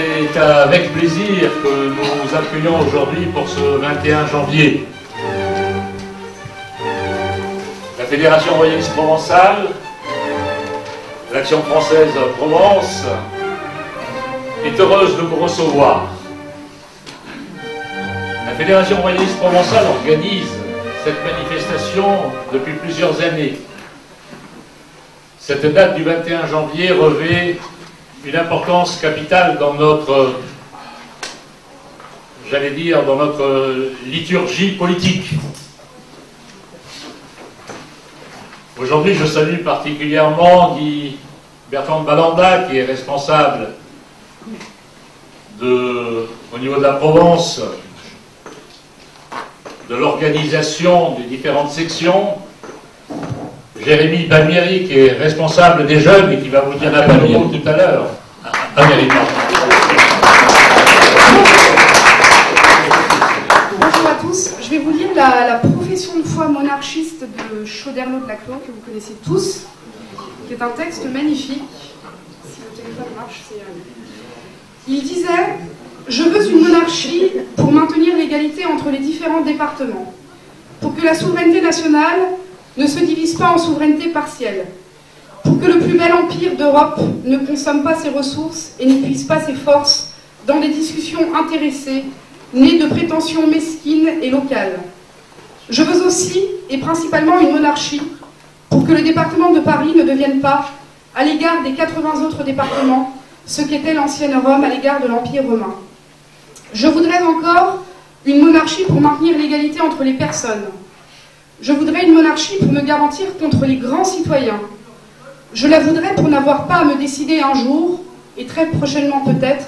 C'est avec plaisir que nous accueillons aujourd'hui pour ce 21 janvier la Fédération royaliste provençale, l'Action française Provence est heureuse de vous recevoir. La Fédération royaliste provençale organise cette manifestation depuis plusieurs années. Cette date du 21 janvier revêt une importance capitale dans notre, j'allais dire, dans notre liturgie politique. Aujourd'hui, je salue particulièrement Guy Bertrand de Balanda, qui est responsable au niveau de la Provence de l'organisation des différentes sections. Jérémy Palmieri, qui est responsable des jeunes et qui va vous dire un mot tout à l'heure. Palmieri, bonjour à tous. Je vais vous lire la profession de foi monarchiste de Choderlos de Laclos, que vous connaissez tous, qui est un texte magnifique. Si le téléphone marche, c'est... Il disait « Je veux une monarchie pour maintenir l'égalité entre les différents départements, pour que la souveraineté nationale ne se divise pas en souveraineté partielle, pour que le plus bel empire d'Europe ne consomme pas ses ressources et n'épuise pas ses forces dans des discussions intéressées, nées de prétentions mesquines et locales. Je veux aussi, et principalement, une monarchie pour que le département de Paris ne devienne pas, à l'égard des 80 autres départements, ce qu'était l'ancienne Rome à l'égard de l'Empire romain. Je voudrais encore une monarchie pour maintenir l'égalité entre les personnes. Je voudrais une monarchie pour me garantir contre les grands citoyens. Je la voudrais pour n'avoir pas à me décider un jour, et très prochainement peut-être,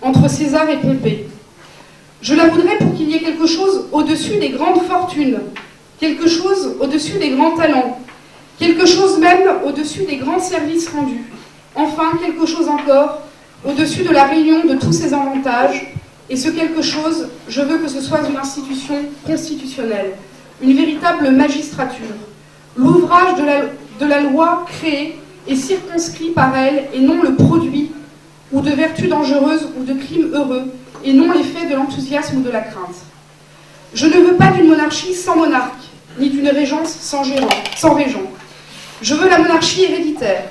entre César et Pompée. Je la voudrais pour qu'il y ait quelque chose au-dessus des grandes fortunes, quelque chose au-dessus des grands talents, quelque chose même au-dessus des grands services rendus. Enfin, quelque chose encore au-dessus de la réunion de tous ces avantages, et ce quelque chose, je veux que ce soit une institution constitutionnelle, une véritable magistrature, l'ouvrage de la loi créé et circonscrit par elle, et non le produit ou de vertus dangereuses ou de crimes heureux, et non l'effet de l'enthousiasme ou de la crainte. Je ne veux pas d'une monarchie sans monarque, ni d'une régence sans régent. Je veux la monarchie héréditaire.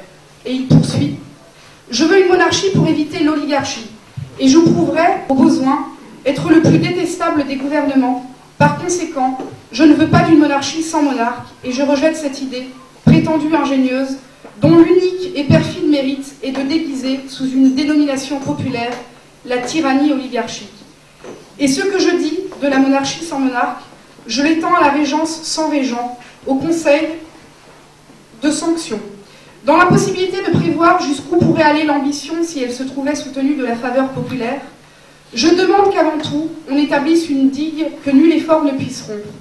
Et il poursuit. Je veux une monarchie pour éviter l'oligarchie. Et je prouverai, au besoin, être le plus détestable des gouvernements. Par conséquent, je ne veux pas d'une monarchie sans monarque, et je rejette cette idée, prétendue ingénieuse, dont l'unique et perfide mérite est de déguiser, sous une dénomination populaire, la tyrannie oligarchique. Et ce que je dis de la monarchie sans monarque, je l'étends à la régence sans régent, au conseil de sanction. Dans la possibilité de prévoir jusqu'où pourrait aller l'ambition si elle se trouvait soutenue de la faveur populaire, je demande qu'avant tout, on établisse une digue que nul effort ne puisse rompre.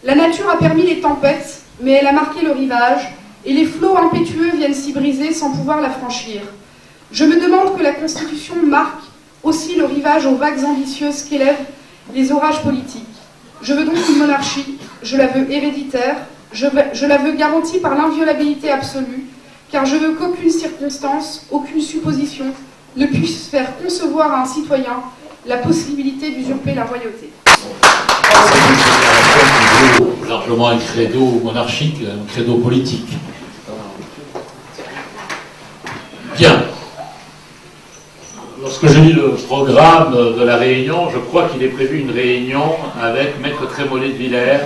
La nature a permis les tempêtes, mais elle a marqué le rivage, et les flots impétueux viennent s'y briser sans pouvoir la franchir. Je me demande que la Constitution marque aussi le rivage aux vagues ambitieuses qu'élèvent les orages politiques. Je veux donc une monarchie, je la veux héréditaire, je la veux garantie par l'inviolabilité absolue, car je veux qu'aucune circonstance, aucune supposition ne puisse faire concevoir à un citoyen la possibilité d'usurper la royauté. c'est largement un credo monarchique, un credo politique. Bien. Lorsque je lis le programme de la réunion, je crois qu'il est prévu une réunion avec Maître Trémollet de Villers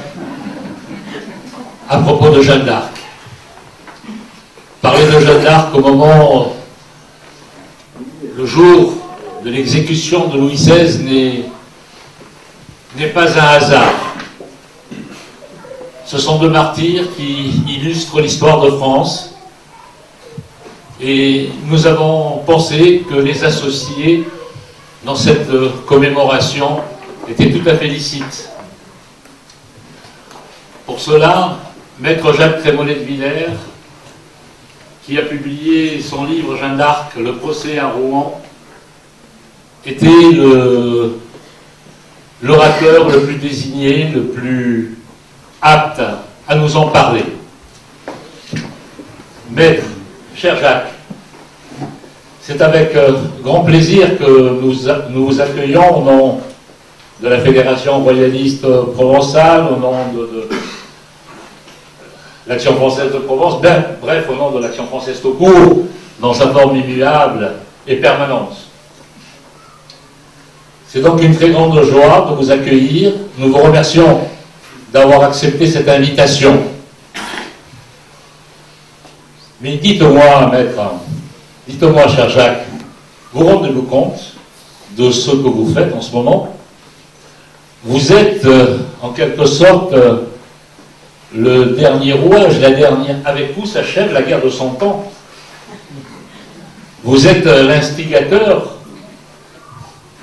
à propos de Jeanne d'Arc. Parler de Jeanne d'Arc au moment, le jour de l'exécution de Louis XVI n'est pas un hasard. Ce sont deux martyrs qui illustrent l'histoire de France. Et nous avons pensé que les associer dans cette commémoration étaient tout à fait licites. Pour cela, Maître Jacques Trémollet de Villers, qui a publié son livre Jeanne d'Arc, Le procès à Rouen, était l'orateur le plus désigné, le plus apte à nous en parler. Maître, cher Jacques, C'est avec grand plaisir que nous vous accueillons au nom de la Fédération royaliste provençale, au nom de l'Action française de Provence, bref, au nom de l'Action française tout court, dans sa forme immuable et permanente. C'est donc une très grande joie de vous accueillir. Nous vous remercions d'avoir accepté cette invitation. Mais dites-moi, maître, dites-moi, cher Jacques, vous rendez-vous compte de ce que vous faites en ce moment? Vous êtes, en quelque sorte, le dernier rouage, la dernière. Avec vous s'achève la guerre de 100 ans. Vous êtes l'instigateur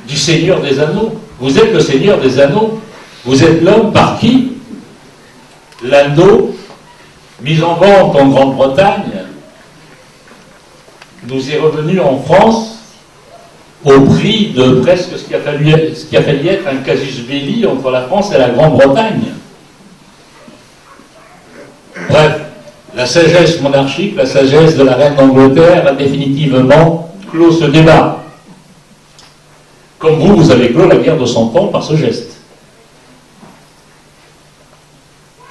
du Seigneur des Anneaux. Vous êtes le Seigneur des Anneaux. Vous êtes l'homme par qui l'anneau, mis en vente en Grande-Bretagne, nous est revenu en France au prix de presque ce qui a failli être un casus belli entre la France et la Grande-Bretagne. Bref, la sagesse monarchique, la sagesse de la reine d'Angleterre a définitivement clos ce débat. Comme vous avez clos la guerre de 100 ans par ce geste.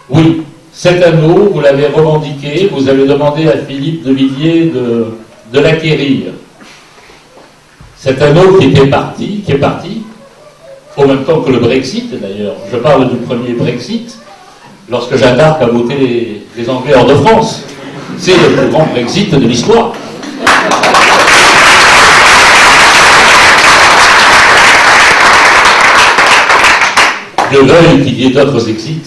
Oui, cet anneau, vous l'avez revendiqué, vous avez demandé à Philippe de Villiers de l'acquérir. Cet anneau qui est parti, au même temps que le Brexit d'ailleurs. Je parle du premier Brexit, lorsque Jeanne d'Arc a voté les Anglais hors de France. C'est le plus grand Brexit de l'histoire. Dieu veuille qu'il y ait d'autres exits.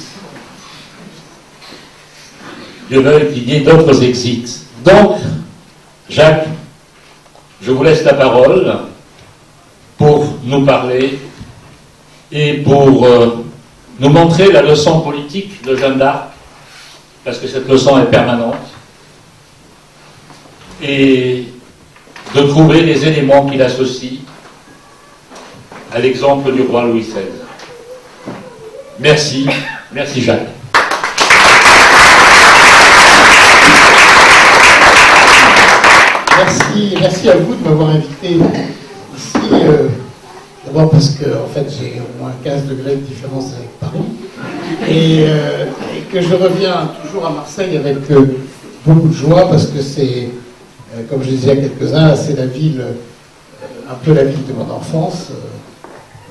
Dieu veuille qu'il y ait d'autres exits. Donc, Jacques, je vous laisse la parole pour nous parler et pour nous montrer la leçon politique de Jeanne d'Arc, parce que cette leçon est permanente, et de trouver les éléments qui l'associent à l'exemple du roi Louis XVI. Merci, merci Jacques. Merci à vous de m'avoir invité ici. D'abord parce que en fait, j'ai au moins 15 degrés de différence avec Paris. Et que je reviens toujours à Marseille avec beaucoup de joie parce que c'est, comme je disais à quelques-uns, c'est la ville, un peu la ville de mon enfance.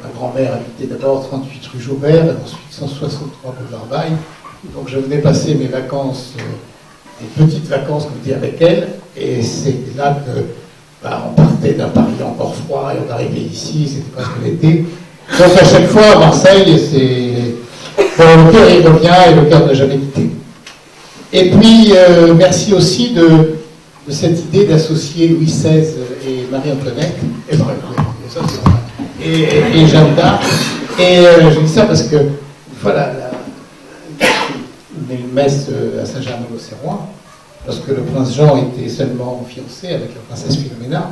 Ma grand-mère habitait d'abord 38 rue Jaubert et ensuite 163 boulevard Baille. Donc je venais passer mes vacances, des petites vacances, comme dit, avec elle. Et c'est là que on partait d'un Paris encore froid et on arrivait ici, c'était presque l'été. Donc à chaque fois à Marseille, c'est le cœur il revient et le cœur n'a jamais quitté. Et puis merci aussi de cette idée d'associer Louis XVI et Marie-Antoinette et Jeanne d'Arc. Et je dis ça parce que une fois une messe à Saint-Germain-l'Auxerrois, lorsque le prince Jean était seulement fiancé avec la princesse Philomena,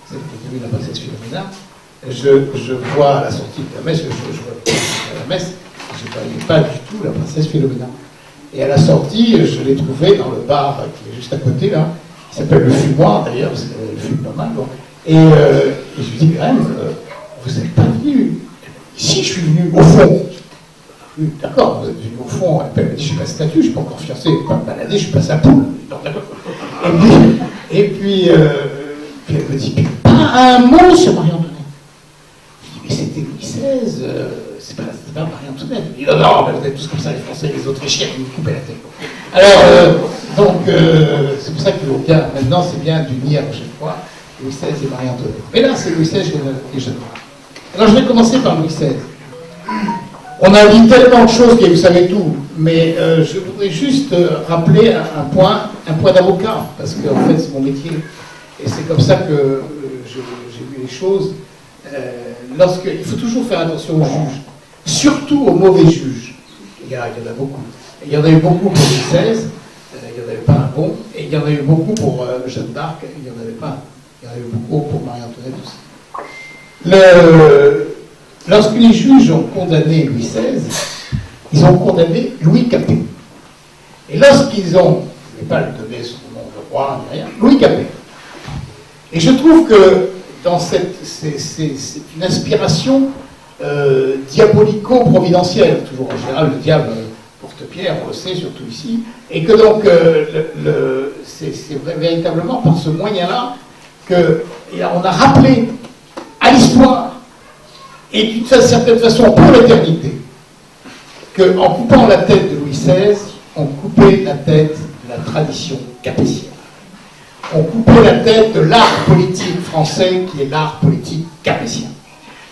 celle qui est devenue la princesse Philomena, je vois à la sortie de la messe, je vois la messe, je ne voyais pas du tout la princesse Philomena. Et à la sortie, je l'ai trouvée dans le bar qui est juste à côté, là, qui s'appelle le Fumoir d'ailleurs, parce qu'elle fume pas mal. Bon. Et je lui dis, quand même, vous n'êtes pas venu. Si, je suis venu au fond. D'accord, vous êtes venu au fond, elle m'a dit, je suis pas statue, je ne suis pas encore fiancé, je ne suis pas baladé, je suis pas sa poule. Et puis elle me dit, pas un mot sur Marie-Antoinette. Je dis, mais c'était Louis XVI, c'est pas Marie-Antoinette. Il dit, non, vous êtes tous comme ça, les Français, les Autrichiens, ils nous coupaient la tête. Alors, c'est pour ça qu'il faut bien, maintenant, c'est bien d'unir à chaque fois Louis XVI et Marie-Antoinette. Mais là, c'est Louis XVI et Jeanne d'Arc. Alors, je vais commencer par Louis XVI. On a dit tellement de choses que vous savez tout, mais je voudrais juste rappeler un point d'avocat, parce qu'en fait c'est mon métier, et c'est comme ça que j'ai vu les choses. Il faut toujours faire attention aux juges, surtout aux mauvais juges. Il y en a beaucoup. Il y en a eu beaucoup pour Louis XVI, il n'y en avait pas un bon, et il y en a eu beaucoup pour Jeanne d'Arc, il n'y en avait pas. Il y en a eu beaucoup pour Marie-Antoinette aussi. Lorsque les juges ont condamné Louis XVI, ils ont condamné Louis Capet. Et lorsqu'ils ont, je ne vais pas lui donner son nom de roi, ni rien, Louis Capet. Et je trouve que dans c'est une inspiration diabolico-providentielle. Toujours en général, le diable porte pierre, on le sait, surtout ici. Et que donc, c'est véritablement par ce moyen-là qu'on a rappelé à l'histoire, et d'une certaine façon pour l'éternité, qu'en coupant la tête de Louis XVI, on coupait la tête de la tradition capétienne. On coupait la tête de l'art politique français qui est l'art politique capétien.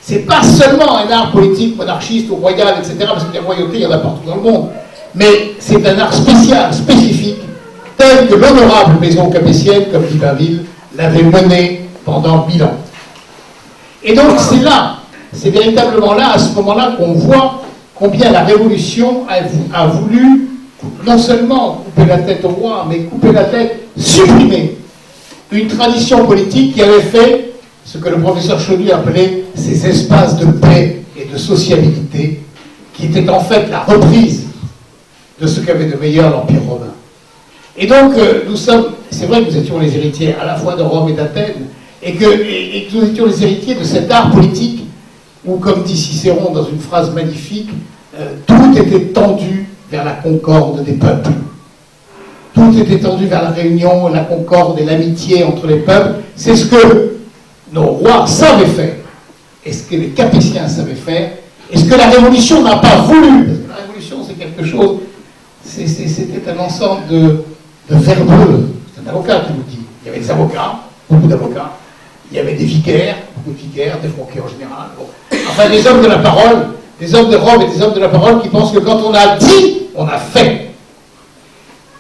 C'est pas seulement un art politique monarchiste ou royal, etc., parce que les royautés, il y en a partout dans le monde, mais c'est un art spécial, spécifique, tel que l'honorable maison capétienne, comme dit Bainville, l'avait mené pendant 1000 ans. Et donc c'est là, c'est véritablement là, à ce moment-là, qu'on voit combien la Révolution a voulu non seulement couper la tête au roi, mais couper la tête, supprimer une tradition politique qui avait fait ce que le professeur Chauny appelait ces espaces de paix et de sociabilité, qui étaient en fait la reprise de ce qu'avait de meilleur l'Empire romain. Et donc, c'est vrai que nous étions les héritiers à la fois de Rome et d'Athènes, et que nous étions les héritiers de cet art politique où, comme dit Cicéron dans une phrase magnifique, tout était tendu vers la concorde des peuples. Tout était tendu vers la réunion, la concorde et l'amitié entre les peuples. C'est ce que nos rois savaient faire, et ce que les Capétiens savaient faire, et ce que la Révolution n'a pas voulu. Parce que la Révolution, c'est quelque chose, c'était un ensemble de verbeux. C'est un avocat qui nous dit. Il y avait des avocats, beaucoup d'avocats. Il y avait des vicaires, beaucoup de vicaires, des franquets en général. Bon. Enfin, des hommes de la parole, des hommes de Rome et des hommes de la parole qui pensent que quand on a dit, on a fait.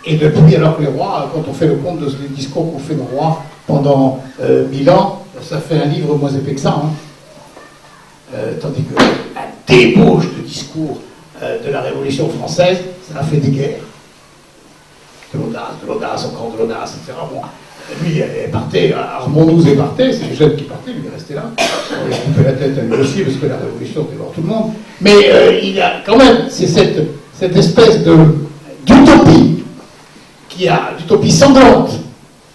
Et depuis, alors que les rois, quand on fait le compte des discours qu'on fait nos rois pendant 1000 ans, ça fait un livre moins épais que ça. Hein. Tandis que la débauche de discours de la Révolution française, ça a fait des guerres. De l'audace, encore de l'audace, etc. Bon, lui, il partait, Armand XII partait, c'est les jeunes qui partaient, lui, il est resté là. On lui a coupé la tête à lui aussi, parce que la Révolution, c'était voir tout le monde. Mais il y a quand même, c'est cette espèce d'utopie, d'utopie sanglante,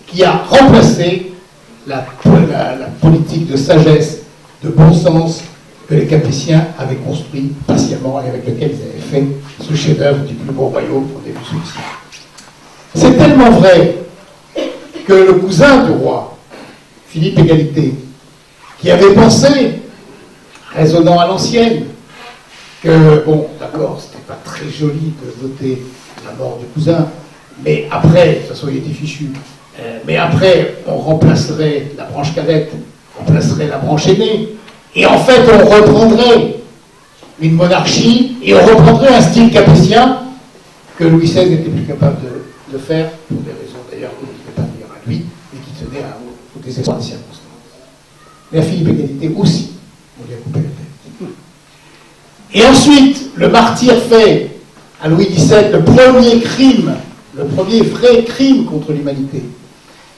qui a remplacé la politique de sagesse, de bon sens que les Capétiens avaient construit patiemment et avec lequel ils avaient fait ce chef-d'œuvre du plus beau royaume qu'on ait vu celui-ci. C'est tellement vrai que le cousin du roi, Philippe Égalité, qui avait pensé, raisonnant à l'ancienne, que, bon, d'accord, c'était pas très joli de voter la mort du cousin, mais après, de toute façon, il était fichu, mais après, on remplacerait la branche cadette, on remplacerait la branche aînée, et en fait, on reprendrait une monarchie, et on reprendrait un style capétien que Louis XVI n'était plus capable de faire, pour des raisons d'ailleurs qui ne pas venir à lui, et qui tenaient au désespoir des circonstances. Mais à Philippe Égalité aussi, on lui a coupé la tête. Et ensuite, le martyr fait à Louis XVII le premier crime, le premier vrai crime contre l'humanité.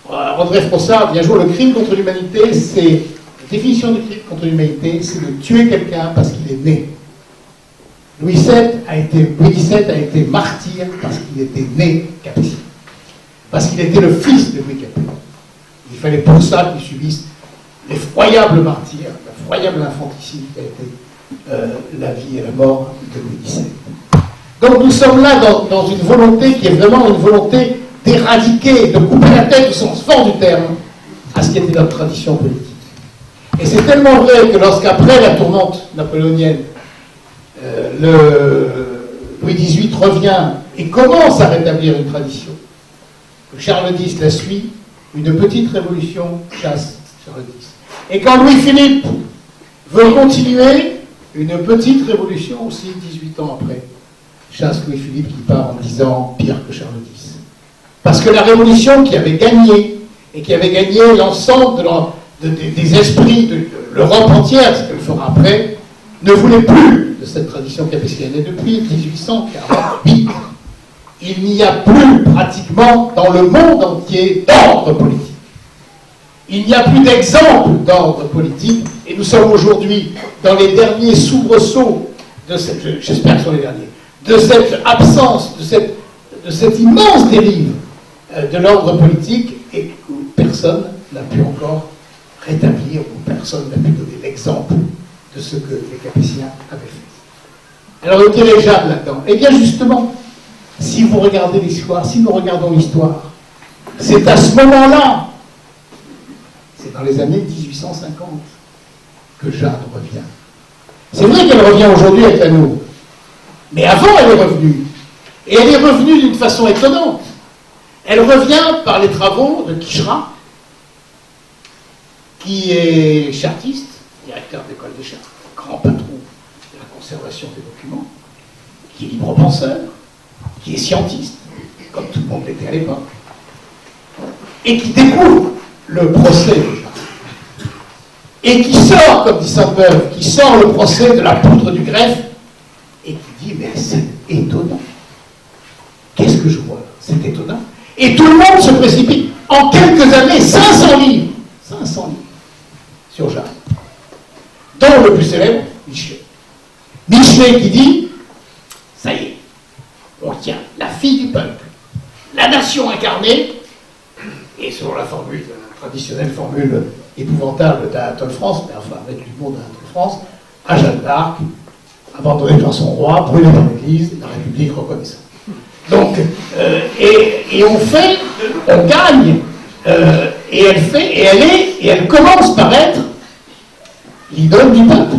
André Frossard, bien joué, le crime contre l'humanité, c'est, la définition du crime contre l'humanité, c'est de tuer quelqu'un parce qu'il est né. Louis XVII a été martyr parce qu'il était né capétien. Parce qu'il était le fils de Louis Capet. Il fallait pour ça qu'il subisse l'effroyable martyr, l'effroyable infanticide qui a été la vie et la mort de Louis XVII. Donc nous sommes là dans une volonté qui est vraiment une volonté d'éradiquer, de couper la tête au sens fort du terme à ce qui était notre tradition politique. Et c'est tellement vrai que lorsqu'après la tourmente napoléonienne, Louis XVIII revient et commence à rétablir une tradition, que Charles X la suit, une petite révolution chasse Charles X. Et quand Louis-Philippe veut continuer, une petite révolution aussi 18 ans après, chasse Louis-Philippe qui part en disant pire que Charles X. Parce que la révolution qui avait gagné, et qui avait gagné l'ensemble des esprits de l'Europe entière, ce qu'elle fera après, ne voulait plus de cette tradition capétienne. Et depuis 1848, il n'y a plus pratiquement dans le monde entier d'ordre politique. Il n'y a plus d'exemple d'ordre politique, et nous sommes aujourd'hui dans les derniers soubresauts de cette, j'espère que ce sont les derniers, de cette absence, de cette immense dérive de l'ordre politique, et où personne n'a pu encore rétablir, ou personne n'a pu donner l'exemple de ce que les Capétiens avaient fait. Alors le quel est Jeanne là-dedans? Eh bien justement, si vous regardez l'histoire, si nous regardons l'histoire, c'est à ce moment-là, c'est dans les années 1850, que Jeanne revient. C'est vrai qu'elle revient aujourd'hui avec la nôtre, mais avant elle est revenue. Et elle est revenue d'une façon étonnante. Elle revient par les travaux de Quicherat, qui est chartiste, directeur d'école des chartes, grand patron de la conservation des documents, qui est libre penseur, qui est scientiste, comme tout le monde l'était à l'époque, et qui découvre le procès de Jeanne. Et qui sort, comme dit Sainte-Beuve, qui sort le procès de la poudre du greffe, et qui dit, mais c'est étonnant. Qu'est-ce que je vois? C'est étonnant. Et tout le monde se précipite. En quelques années, 500 livres. 500 livres sur Jeanne. Dont le plus célèbre, Michelet. Michelet qui dit, ça y est, on tient la fille du peuple, la nation incarnée, et selon la formule, la traditionnelle formule épouvantable d'Anatole France, mais enfin avec l'humour d'Anatole France, à Jeanne d'Arc, abandonnée par son roi, brûlée dans l'église, la République reconnaissante. Donc, et on fait, on gagne, et elle fait, et elle commence par être l'idole du peuple.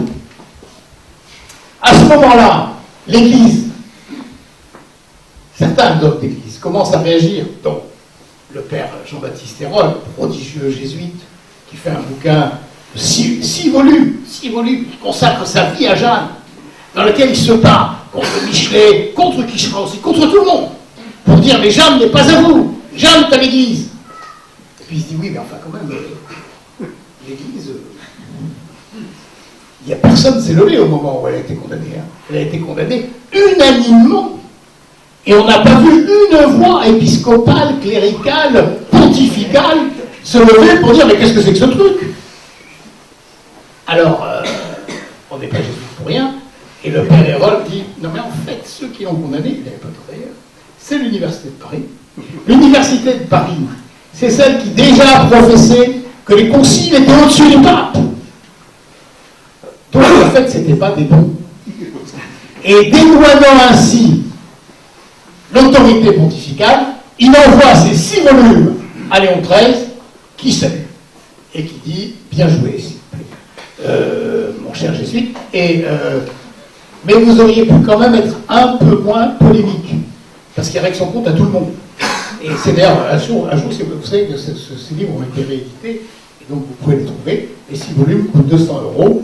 À ce moment-là, l'Église, certains hommes d'Église commencent à réagir, dont le père Jean-Baptiste Hérol, prodigieux jésuite, qui fait un bouquin de 6 volumes, qui consacre sa vie à Jeanne, dans lequel il se bat contre Michelet, contre Quicherat aussi, contre tout le monde, pour dire, mais Jeanne n'est pas à vous, Jeanne est à l'Église. Et puis il se dit, oui, mais enfin quand même, l'Église, il n'y a personne qui s'est levé au moment où elle a été condamnée. Hein. Elle a été condamnée unanimement. Et on n'a pas vu une voix épiscopale, cléricale, pontificale se lever pour dire, mais qu'est-ce que c'est que ce truc? Alors, on n'est pas jésuite pour rien. Et le père Hérol dit, non mais en fait, ceux qui l'ont condamné, il n'avait pas tort d'ailleurs, c'est l'Université de Paris. L'Université de Paris, c'est celle qui déjà professait que les conciles étaient au-dessus du pape. Donc en fait, ce n'était pas des bons. Et dédouanant ainsi l'autorité pontificale, il envoie ces 6 volumes à Léon XIII, qui salue, et qui dit, bien joué, s'il vous plaît, mon cher jésuite, mais vous auriez pu quand même être un peu moins polémique, parce qu'il règle son compte à tout le monde. Et c'est d'ailleurs, un jour vous savez que ces livres ont été réédités, et donc vous pouvez les trouver. Les 6 volumes coûtent 200 €,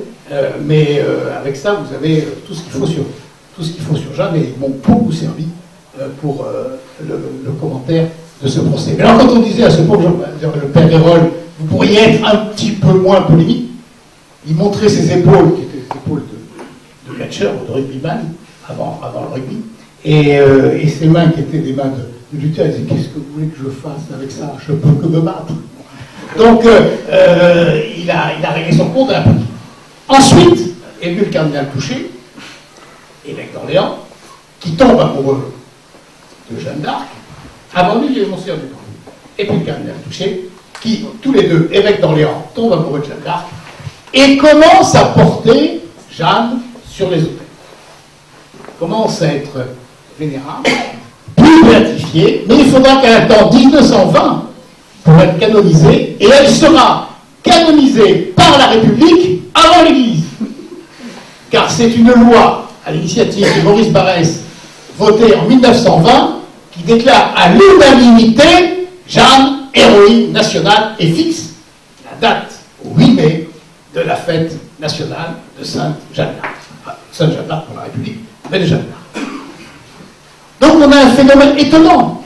mais avec ça, vous avez tout ce qu'il faut sur Jeanne, et ils m'ont beaucoup servi pour le commentaire de ce procès. Mais alors, quand on disait à ce pauvre le père Hérol, vous pourriez être un petit peu moins polémique, il montrait ses épaules, qui étaient les épaules de catcheur ou de rugbyman, avant le rugby, et ses mains qui étaient des mains de lutteur. Il disait, qu'est-ce que vous voulez que je fasse avec ça? Je peux que me battre. Donc, il a réglé son compte un peu. Ensuite, est venu le cardinal Touché, évêque d'Orléans, qui tombe amoureux de Jeanne d'Arc. Avant lui, il y a eu Monseigneur Dupont. Et puis le cardinal Touché, qui, tous les deux, évêque d'Orléans, tombe amoureux de Jeanne d'Arc, et commence à porter Jeanne sur les autels. Commence à être vénérable, plus béatifiée, mais il faudra qu'elle attende 1920 pour être canonisée, et elle sera canonisée par la République avant l'Église. Car c'est une loi, à l'initiative de Maurice Barrès, votée en 1920, qui déclare à l'unanimité Jeanne, héroïne nationale, et fixe la date, au 8 mai, de la fête nationale de Sainte Jeanne d'Arc. Enfin, Sainte Jeanne d'Arc pour la République, mais de Jeanne d'Arc. Donc on a un phénomène étonnant.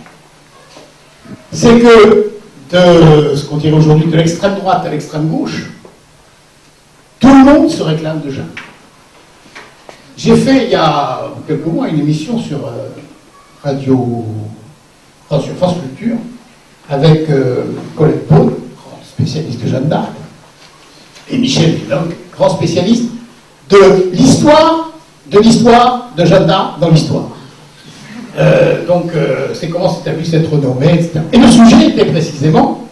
C'est que, de ce qu'on dirait aujourd'hui de l'extrême droite à l'extrême gauche, tout le monde se réclame de Jeanne. J'ai fait il y a quelques mois une émission sur sur France Culture avec Colette Beaune, grand spécialiste de Jeanne d'Arc, et Michel Villog, grand spécialiste de l'histoire de Jeanne d'Arc dans l'histoire. C'est comment s'établit cette renommée, etc. Et le sujet était précisément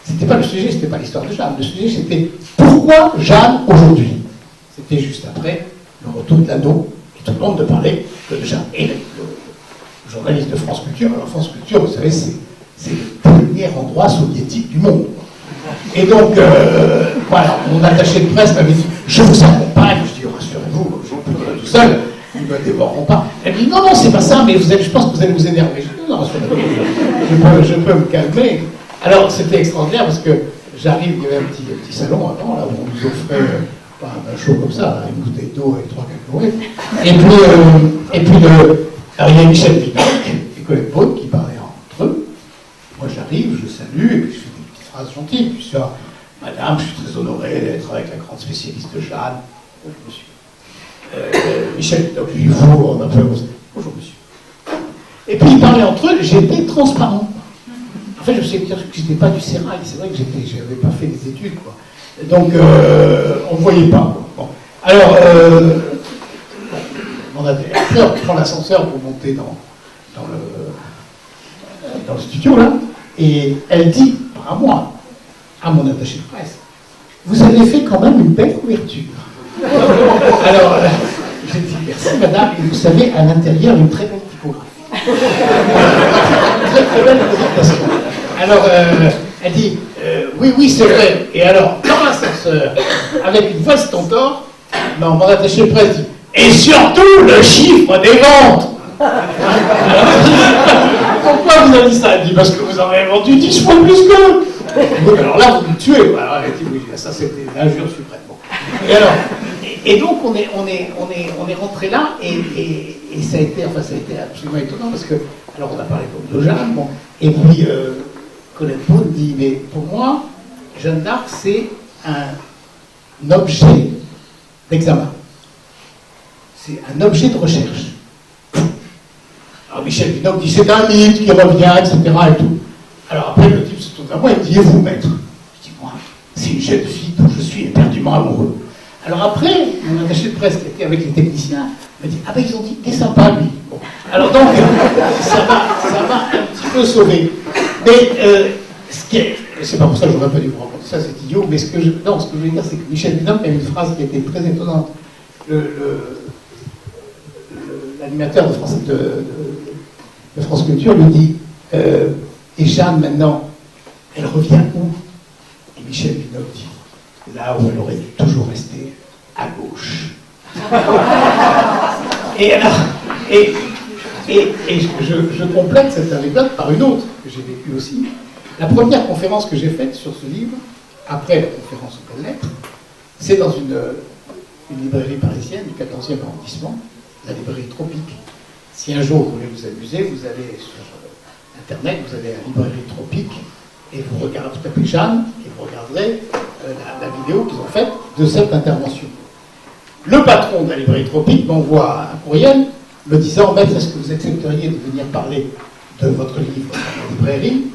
C'était pas le sujet, c'était pas l'histoire de Jeanne. Le sujet, c'était pourquoi Jeanne aujourd'hui. C'était juste après le retour de l'anneau, et tout le monde ne parlait que de Jeanne. Et le journaliste de France Culture, alors France Culture, vous savez, c'est le premier endroit soviétique du monde. Et donc, voilà, mon attaché de presse m'avait dit, je vous accompagne. Je dis, rassurez-vous, je ne peux pas tout seul, ils ne me dévoreront pas. Elle me dit, non, c'est pas ça, mais je pense que vous allez vous énerver. Je dis, non, rassurez-vous, je peux me calmer. Alors, c'était extraordinaire parce que j'arrive, il y avait un petit salon avant, là, où on nous offrait un show comme ça, là, une bouteille d'eau et 3 cacahuètes. Et puis, alors, il y a Michel Vidal et Colette Beaune qui parlaient entre eux. Moi, j'arrive, je salue, et puis je fais des petites phrases gentilles. Puis je dis, madame, je suis très honoré d'être avec la grande spécialiste Jeanne. Bonjour, monsieur. Michel Vidal, vous, on a fait bonjour, monsieur. Et puis, ils parlaient entre eux, j'étais transparent. En fait, je sais dire que je n'étais pas du sérail, c'est vrai que je n'avais pas fait des études, quoi. Donc, on ne voyait pas. Quoi. Bon. Alors, mon adversaire prend l'ascenseur pour monter dans le studio, là, et elle dit, à moi, à mon attaché de presse, vous avez fait quand même une belle couverture. Alors, j'ai dit, merci madame, et vous savez, à l'intérieur, une très belle typographie. Très, très belle présentation. Alors, elle dit, oui, c'est vrai. Et alors, dans l'ascenseur, avec une voix stentor, mon attaché de presse dit, et surtout le chiffre des ventes. Alors, pourquoi vous avez dit ça? Elle dit, parce que vous en avez vendu 10 fois plus qu'eux. Oui, alors là, vous me tuez. Alors, elle dit, oui, ça c'était l'injure suprême. Bon. Et donc, on est rentré là, et ça a été absolument étonnant, parce que, alors on a parlé comme de Jeanne, bon, et puis, Colette Beaune dit, mais pour moi, Jeanne d'Arc, c'est un objet d'examen. C'est un objet de recherche. Alors Michel Vinocq dit, c'est un mythe qui revient, etc. et tout. Alors après, le type se tourne à moi et me dit, et vous, maître? Je dis, moi, c'est une jeune fille dont je suis éperdument amoureux. Alors après, mon attaché de presse qui était avec les techniciens m'a dit, ah ben ils ont dit, t'es sympa lui. Bon. Alors donc, ça m'a un petit peu sauvé. Mais c'est pas pour ça que j'aurais pas dû vous raconter ça, c'est idiot, mais ce que je veux dire, c'est que Michel Vinocq a une phrase qui était très étonnante. L'animateur de France Culture lui dit, et Jeanne maintenant, elle revient où? Et Michel Vinocq dit, là où elle aurait dû toujours rester, à gauche. Et alors, je complète cette anecdote par une autre que j'ai vécue aussi. La première conférence que j'ai faite sur ce livre, après la conférence aux belles lettres, c'est dans une librairie parisienne du 14e arrondissement, la librairie Tropique. Si un jour vous voulez vous amuser, vous allez sur Internet, vous avez la librairie Tropique, et vous regardez, vous tapez Jeanne, et vous regarderez la vidéo qu'ils ont faite de cette intervention. Le patron de la librairie Tropique m'envoie un courriel me disant, maître, est-ce que vous accepteriez de venir parler de votre livre dans la librairie?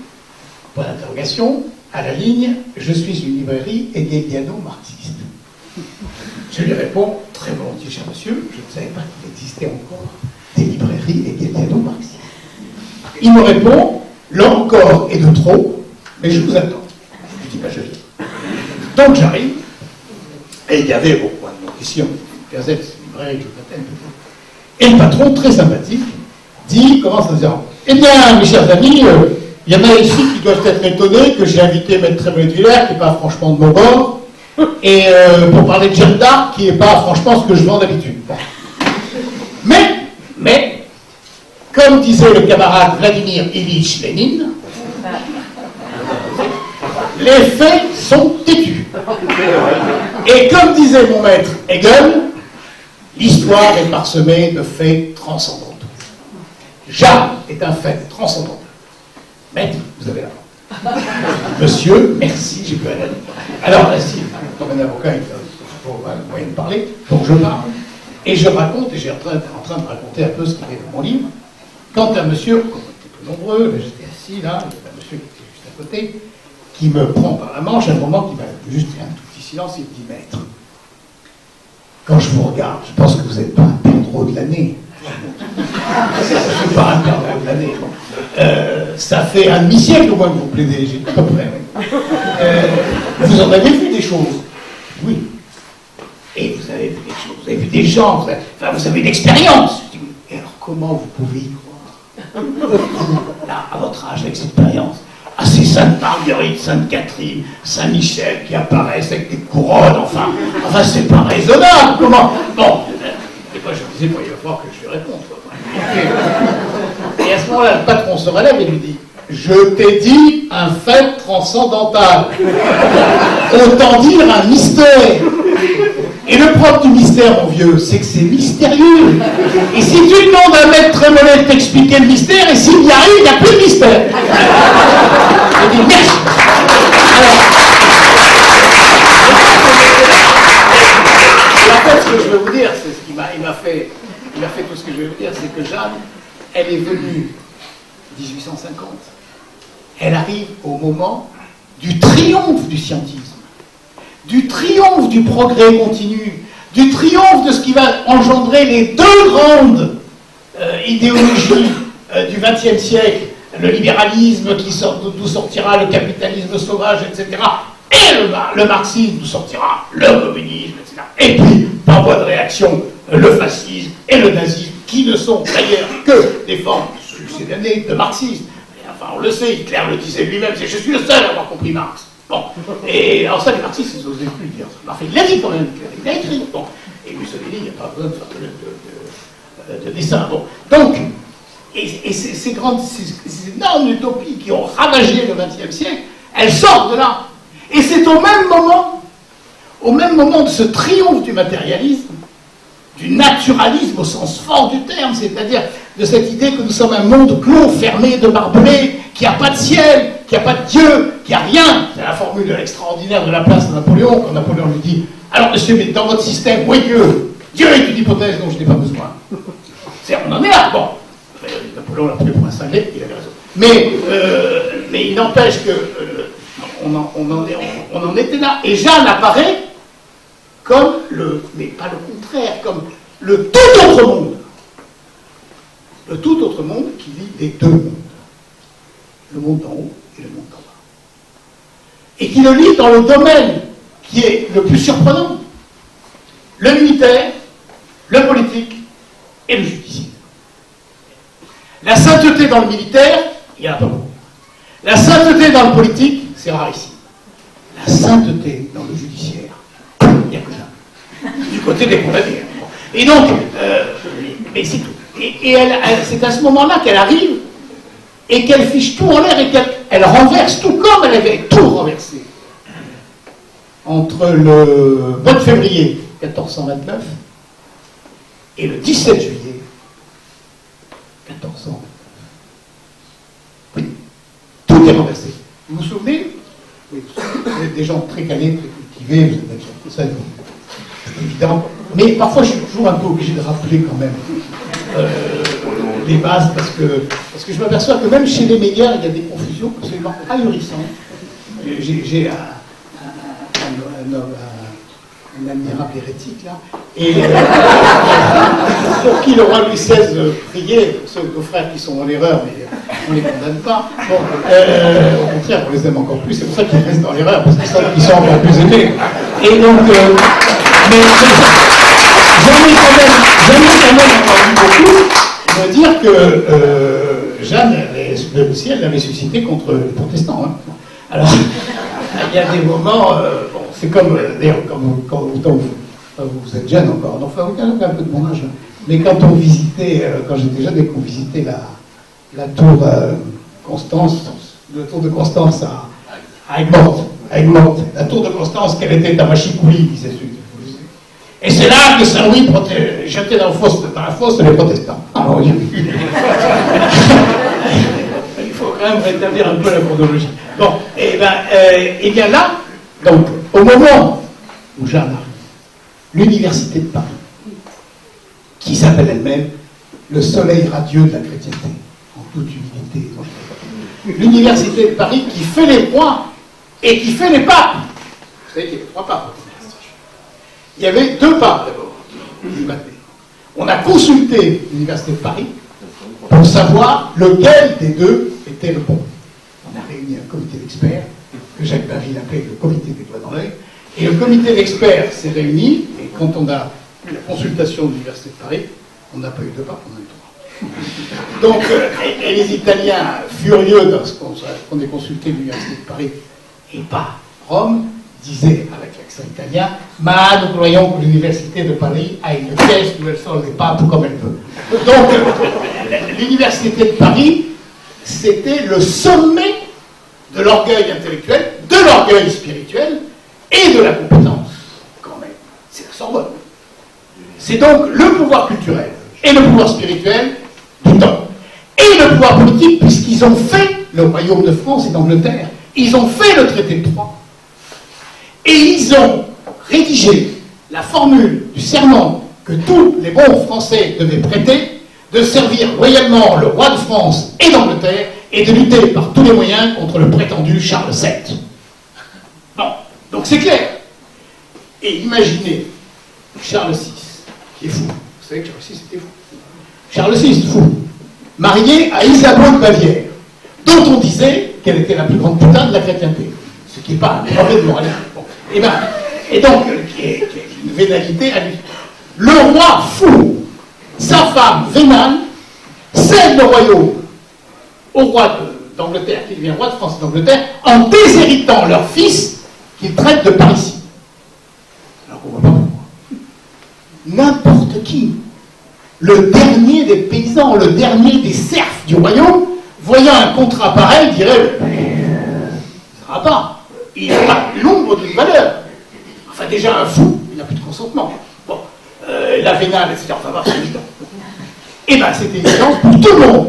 Point d'interrogation, à la ligne, je suis une librairie hegeliano-marxiste. Je lui réponds, très volontiers, cher monsieur, je ne savais pas qu'il existait encore des librairies hegeliano-marxistes. Il me répond, là encore et de trop, mais je vous attends. Je dis, je viens. Donc j'arrive, et il y avait au point de l'audition, Gazette, c'est une librairie que je m'appelle. Et le patron, très sympathique, commence à dire, eh bien, mes chers amis, il y en a ici qui doivent être étonnés que j'ai invité Maître Trémollet-Villers, qui n'est pas franchement de mon bord, et pour parler de Jeanne d'Arc, qui n'est pas franchement ce que je vends d'habitude. Bon. Mais, comme disait le camarade Vladimir Ilyich Lénine, les faits sont têtus. Et comme disait mon maître Hegel, l'histoire est parsemée de faits transcendantaux. Jeanne est un fait transcendantal. Maître, vous avez la main. Monsieur, merci, j'ai pu aller. Alors, si, comme un avocat, il faut un moyen de parler, donc je parle. Et je raconte, et j'ai en train de raconter un peu ce qui est dans mon livre, quand un monsieur, on était peu nombreux, j'étais assis là, il y avait un monsieur qui était juste à côté, qui me prend par la manche, à un moment qui m'a juste fait un tout petit silence, il me dit, maître, quand je vous regarde, je pense que vous n'êtes pas un perdreau de l'année. Je ne suis pas un perdreau de l'année. Ça fait un demi-siècle au moins que vous plaidez, j'ai à peu près. Vous en avez vu des choses. Oui. Et vous avez vu des choses, vous avez vu des gens, vous avez une expérience. Et alors comment vous pouvez y croire? Là, à votre âge, avec cette expérience, à ces Sainte Marguerite, Sainte Catherine, Saint Michel qui apparaissent avec des couronnes, enfin c'est pas raisonnable, comment? Bon, et moi je disais, il va falloir que je lui réponde. Et à ce moment-là, le patron se relève et lui dit, je t'ai dit un fait transcendantal. Autant dire un mystère. Et le propre du mystère, mon vieux, c'est que c'est mystérieux. Et si tu demandes à un maître Trémollet de t'expliquer le mystère, et s'il y arrive, il n'y a plus de mystère. Je dis merci. Alors, en fait, ce que je veux vous dire, c'est ce qui m'a fait tout ce que je veux vous dire, c'est que Jeanne, elle est venue 1850. Elle arrive au moment du triomphe du scientisme, du triomphe du progrès continu, du triomphe de ce qui va engendrer les deux grandes idéologies du XXe siècle, le libéralisme d'où sortira le capitalisme sauvage, etc., et le marxisme d'où sortira le communisme, etc. Et puis, par voie de réaction, le fascisme et le nazisme, qui ne sont d'ailleurs que des formes succédanées de marxisme. Enfin, on le sait, Hitler le disait lui-même, je suis le seul à avoir compris Marx. Bon, et alors ça, les marxistes, ils n'osaient plus le dire. Enfin, il l'a dit quand même, il a écrit. Bon, et Mussolini, il n'y a pas besoin de faire de dessin. Bon, donc, et ces énormes utopies qui ont ravagé le XXe siècle, elles sortent de là. Et c'est au même moment de ce triomphe du matérialisme, du naturalisme au sens fort du terme, c'est-à-dire de cette idée que nous sommes un monde clos, fermé, de barbelé, qui n'a pas de ciel, qui n'a pas de Dieu, qui n'a rien. C'est la formule extraordinaire de la place de Napoléon, quand Napoléon lui dit « Alors monsieur, mais dans votre système, où est Dieu? Dieu est une hypothèse dont je n'ai pas besoin. » On en est là, bon. Napoléon l'a pris pour un cinglé, il avait raison. Mais il n'empêche que on en était là. Et Jeanne apparaît comme mais pas le contraire, comme le tout autre monde. Le tout autre monde qui vit les deux mondes. Le monde d'en haut et le monde d'en bas. Et qui le lit dans le domaine qui est le plus surprenant. Le militaire, le politique et le judiciaire. La sainteté dans le militaire, il n'y en a pas beaucoup. La sainteté dans le politique, c'est rarissime. La sainteté dans le judiciaire, il n'y a que ça. Du côté des condamnés. Et donc, mais c'est tout. Et c'est à ce moment-là qu'elle arrive et qu'elle fiche tout en l'air et qu'elle renverse tout comme elle avait tout renversé. Entre le 20 février 1429 et le 17 juillet 1400. Oui, tout est renversé. Vous vous souvenez? Oui, vous êtes des gens très calés, très cultivés, vous êtes des gens comme ça, c'est évident. Mais parfois, je suis toujours un peu obligé de rappeler quand même les bases, parce que je m'aperçois que même chez les médias, il y a des confusions absolument ahurissantes. J'ai un admirable hérétique, là, et pour qui le roi Louis XVI priait, pour ceux de nos frères qui sont dans l'erreur, mais on ne les condamne pas. Bon, au contraire, on les aime encore plus, c'est pour ça qu'ils restent dans l'erreur, parce qu'ils sont encore plus aimés. Et donc, mais j'en ai quand même entendu beaucoup me dire que Jeanne, aussi, elle l'avait suscité contre les protestants. Hein. Alors, il y a des moments... bon, c'est comme, d'ailleurs, quand vous êtes jeune encore, enfin, vous avez un peu de mon âge, mais quand on visitait, quand j'étais jeune et qu'on visitait la tour Constance, la tour de Constance à Aigues-Mortes, la tour de Constance, qu'elle était à Machicoulis, disait celui. Et c'est là que Saint-Louis jetait dans la fosse les protestants. Alors, il faut quand même rétablir un peu la chronologie. Bon, et bien là, donc, au moment où Jeanne arrive, l'université de Paris, qui s'appelle elle-même le soleil radieux de la chrétienté, en toute humilité, l'université de Paris qui fait les rois et qui fait les papes. Vous savez qu'il y avait 3 papes. Il y avait 2 papes d'abord. On a consulté l'université de Paris pour savoir lequel des 2 était le bon. On a réuni un comité d'experts, que Jacques Bainville appelait le comité des doigts dans l'œil. Et le comité d'experts s'est réuni, et quand on a eu la consultation de l'Université de Paris, on n'a pas eu de pape, on a eu 3. Donc, et les Italiens, furieux lorsqu'on est consulté de l'Université de Paris, et pas Rome, disaient avec l'accent italien, mais nous croyons que l'Université de Paris a une caisse où elle sort les papes comme elle veut. Donc, l'Université de Paris, c'était le sommet de l'orgueil intellectuel, de l'orgueil spirituel et de la compétence, quand même. C'est la Sorbonne. C'est donc le pouvoir culturel et le pouvoir spirituel du temps. Et le pouvoir politique, puisqu'ils ont fait le royaume de France et d'Angleterre. Ils ont fait le traité de Troyes. Et ils ont rédigé la formule du serment que tous les bons Français devaient prêter, de servir loyalement le roi de France et d'Angleterre et de lutter par tous les moyens contre le prétendu Charles VII. Bon, donc c'est clair. Et imaginez Charles VI, qui est fou. Vous savez que Charles VI était fou. Charles VI, fou, marié à Isabeau de Bavière, dont on disait qu'elle était la plus grande putain de la chrétienté. Ce qui n'est pas un brevet de moralité. Bon. Et donc, qui est une vénalité à lui. Le roi fou, sa femme vénale, cède le royaume au roi d'Angleterre, qui devient roi de France et d'Angleterre, en déshéritant leur fils, qu'ils traitent de parricide. Alors on voit pas pourquoi. N'importe qui, le dernier des paysans, le dernier des serfs du royaume, voyant un contrat pareil, dirait ça ne sera pas. Il n'a pas l'ombre d'une valeur. Enfin, déjà, un fou, il n'a plus de consentement. Bon, la vénale, etc. Enfin, c'est évident. Et bien, c'était une évidence pour tout le monde,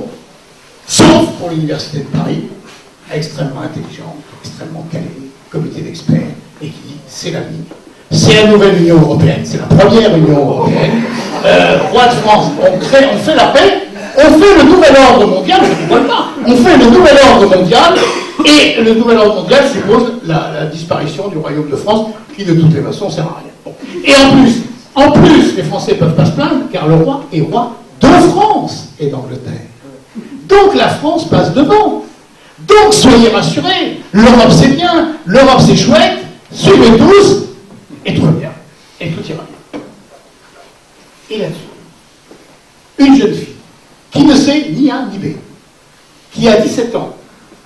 sauf pour l'Université de Paris, extrêmement intelligente, extrêmement calée, comité d'experts, et qui dit c'est l'avenir. C'est la nouvelle Union européenne, c'est la première Union européenne. Roi de France, on fait la paix, on fait le nouvel ordre mondial, je ne rigole pas, on fait le nouvel ordre mondial, et le nouvel ordre mondial suppose la disparition du royaume de France, qui de toutes les façons ne sert à rien. Bon. Et en plus, les Français ne peuvent pas se plaindre, car le roi est roi de France et d'Angleterre. Donc la France passe devant. Donc soyez rassurés, l'Europe c'est bien, l'Europe c'est chouette, suivez tous, et tout va bien, et tout ira bien. Et là-dessus, une jeune fille, qui ne sait ni A ni B, qui a 17 ans,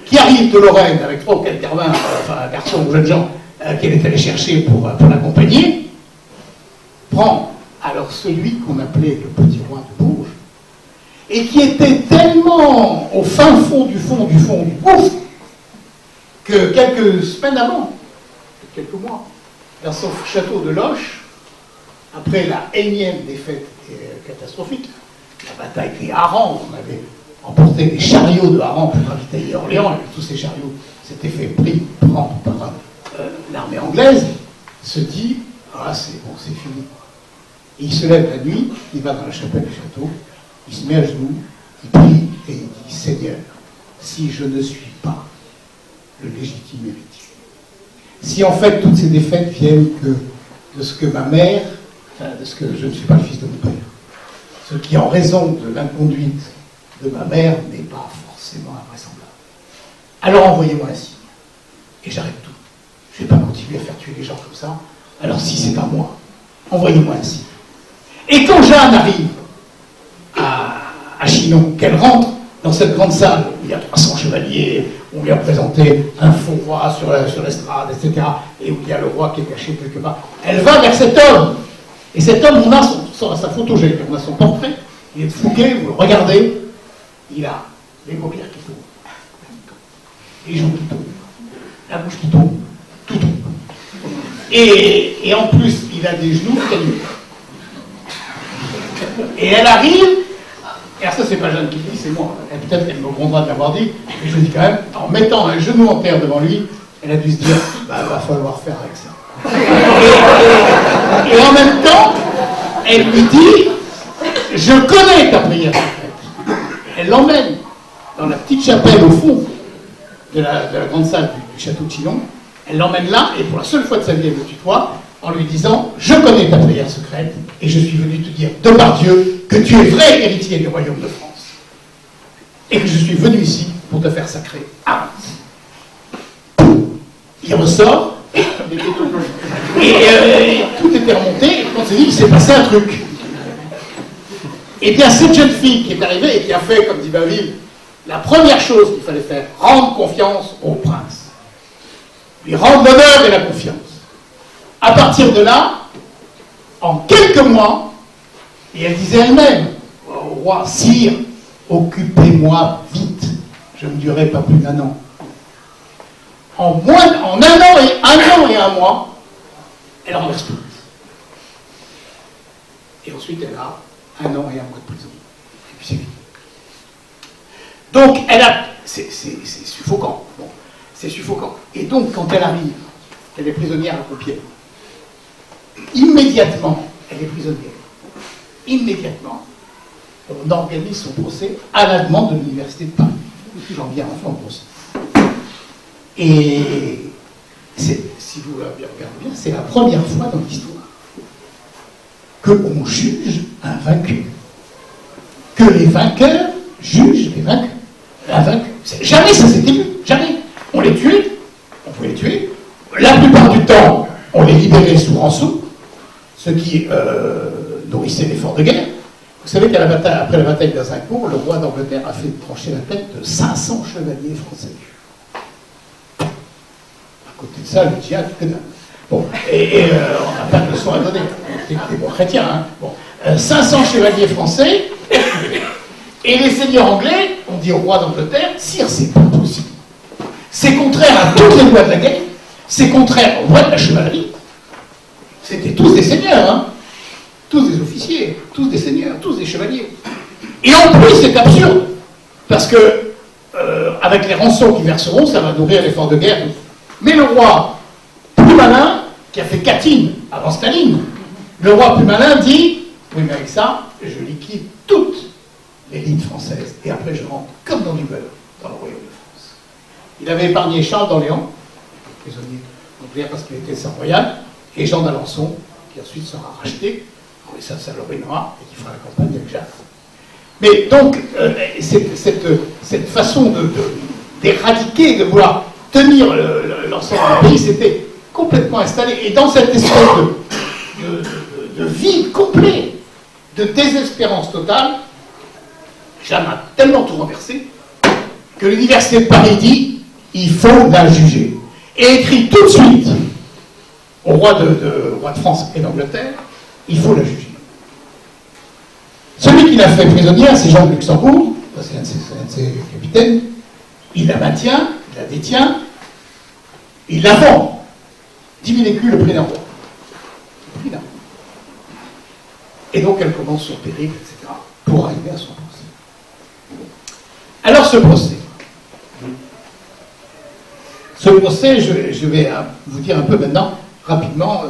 qui arrive de Lorraine avec 3 ou 4 carvins, enfin un garçon ou jeune gens, qu'elle est allée chercher pour l'accompagner, prend alors celui qu'on appelait le petit roi de Bourges, et qui était tellement au fin fond du gouffre, que quelques semaines avant, quelques mois, dans son château de Loches, après la énième défaite catastrophique, la bataille des harengs, on avait emporté des chariots de harengs pour ravitailler Orléans, et tous ces chariots s'étaient fait prendre par l'armée anglaise, se dit, ah c'est bon, c'est fini. Et il se lève la nuit, il va dans la chapelle du château, il se met à genoux, il prie et il dit, Seigneur, si je ne suis pas le légitime héritier, si en fait toutes ces défaites viennent de ce que ma mère, enfin de ce que je ne suis pas le fils de mon père, ce qui en raison de l'inconduite de ma mère n'est pas forcément invraisemblable. Alors envoyez-moi un signe, et j'arrête tout. Je ne vais pas continuer à faire tuer les gens comme ça, alors si c'est pas moi, envoyez-moi un signe. Et quand Jeanne arrive à Chinon, qu'elle rentre dans cette grande salle où il y a 300 chevaliers, où on lui a présenté un faux roi sur l'estrade, etc., et où il y a le roi qui est caché quelque part, elle va vers cet homme. Et cet homme, on a sa photo, on a son portrait, il est fouqué, vous le regardez, il a les paupières qui tombent, les joues qui tombent, la bouche qui tombe, tout tombe. Et en plus, il a des genoux cagneux. Et elle arrive, et alors ça c'est pas Jeanne qui le dit, c'est moi, peut-être qu'elle me grondera de l'avoir dit, mais je le dis quand même, en mettant un genou en terre devant lui, elle a dû se dire, bah va falloir faire avec ça. Et en même temps, elle lui dit, je connais ta prière secrète. Elle l'emmène dans la petite chapelle au fond de la grande salle du château de Chinon, elle l'emmène là, et pour la seule fois de sa vie, elle le tutoie, en lui disant, je connais ta prière secrète, et je suis venu te dire, de par Dieu, que tu es vrai héritier du royaume de France. Et que je suis venu ici pour te faire sacrer à Reims. Il ressort, et tout était remonté, et on s'est dit, il s'est passé un truc. Et bien, cette jeune fille qui est arrivée et qui a fait, comme dit Baville, la première chose qu'il fallait faire, rendre confiance au prince. Lui rendre l'honneur et la confiance. À partir de là, en quelques mois, et elle disait elle-même au roi, sire, occupez-moi vite, je ne durerai pas plus d'1 an. En un an et un mois, elle renverse tout. Et ensuite, elle a 1 an et 1 mois de prison. Et puis c'est fini. Donc, c'est suffocant. Bon, c'est suffocant. Et donc, quand elle arrive, elle est prisonnière à Compiègne. Immédiatement, elle est prisonnière. Immédiatement, on organise son procès à la demande de l'Université de Paris. J'en viens enfin au procès. Et si vous regardez bien, c'est la première fois dans l'histoire qu'on juge un vaincu. Que les vainqueurs jugent les vaincus. Jamais ça s'était vu. Jamais. On les tuait. On pouvait les tuer. La plupart du temps, on les libérait sous rançon, ce qui nourrissait l'effort de guerre. Vous savez qu'après la bataille d'Azincourt, le roi d'Angleterre a fait trancher la tête de 500 chevaliers français. À côté de ça, le djihad, que dalle. Bon, on n'a pas de leçon à donner. C'est des bons chrétiens, hein. Bon, 500 chevaliers français, et les seigneurs anglais ont dit au roi d'Angleterre, sire, c'est pas possible. C'est contraire à toutes les lois de la guerre, c'est contraire aux lois de la chevalerie. C'était tous des seigneurs, hein. Tous des officiers, tous des seigneurs, tous des chevaliers. Et en plus, c'est absurde, parce que, avec les rançons qu'ils verseront, ça va nourrir l'effort de guerre. Mais le roi, plus malin, qui a fait Katyn avant Staline, le roi plus malin dit, oui, mais avec ça, je liquide toutes les lignes françaises, et après je rentre comme dans du beurre dans le royaume de France. Il avait épargné Charles d'Orléans, prisonnier nucléaire parce qu'il était sang royal, et Jean d'Alençon, qui ensuite sera racheté, et ça le ruinera, et qui fera la campagne avec Jacques. Mais donc, cette façon d'éradiquer, de vouloir tenir l'ensemble du pays, c'était complètement installé. Et dans cette espèce de vide complet, de désespérance totale, Jeanne a tellement tout renversé que l'Université de Paris dit il faut la juger. Et écrit tout de suite au roi de France et d'Angleterre, il faut la juger. Celui qui l'a fait prisonnière, c'est Jean de Luxembourg, c'est un de ses capitaines, il la maintient, il la détient, il la vend. 10 000 écus le prix d'un roi. Le prix d'un roi. Et donc elle commence son périple, etc., pour arriver à son procès. Alors ce procès, je vais vous dire un peu maintenant, rapidement,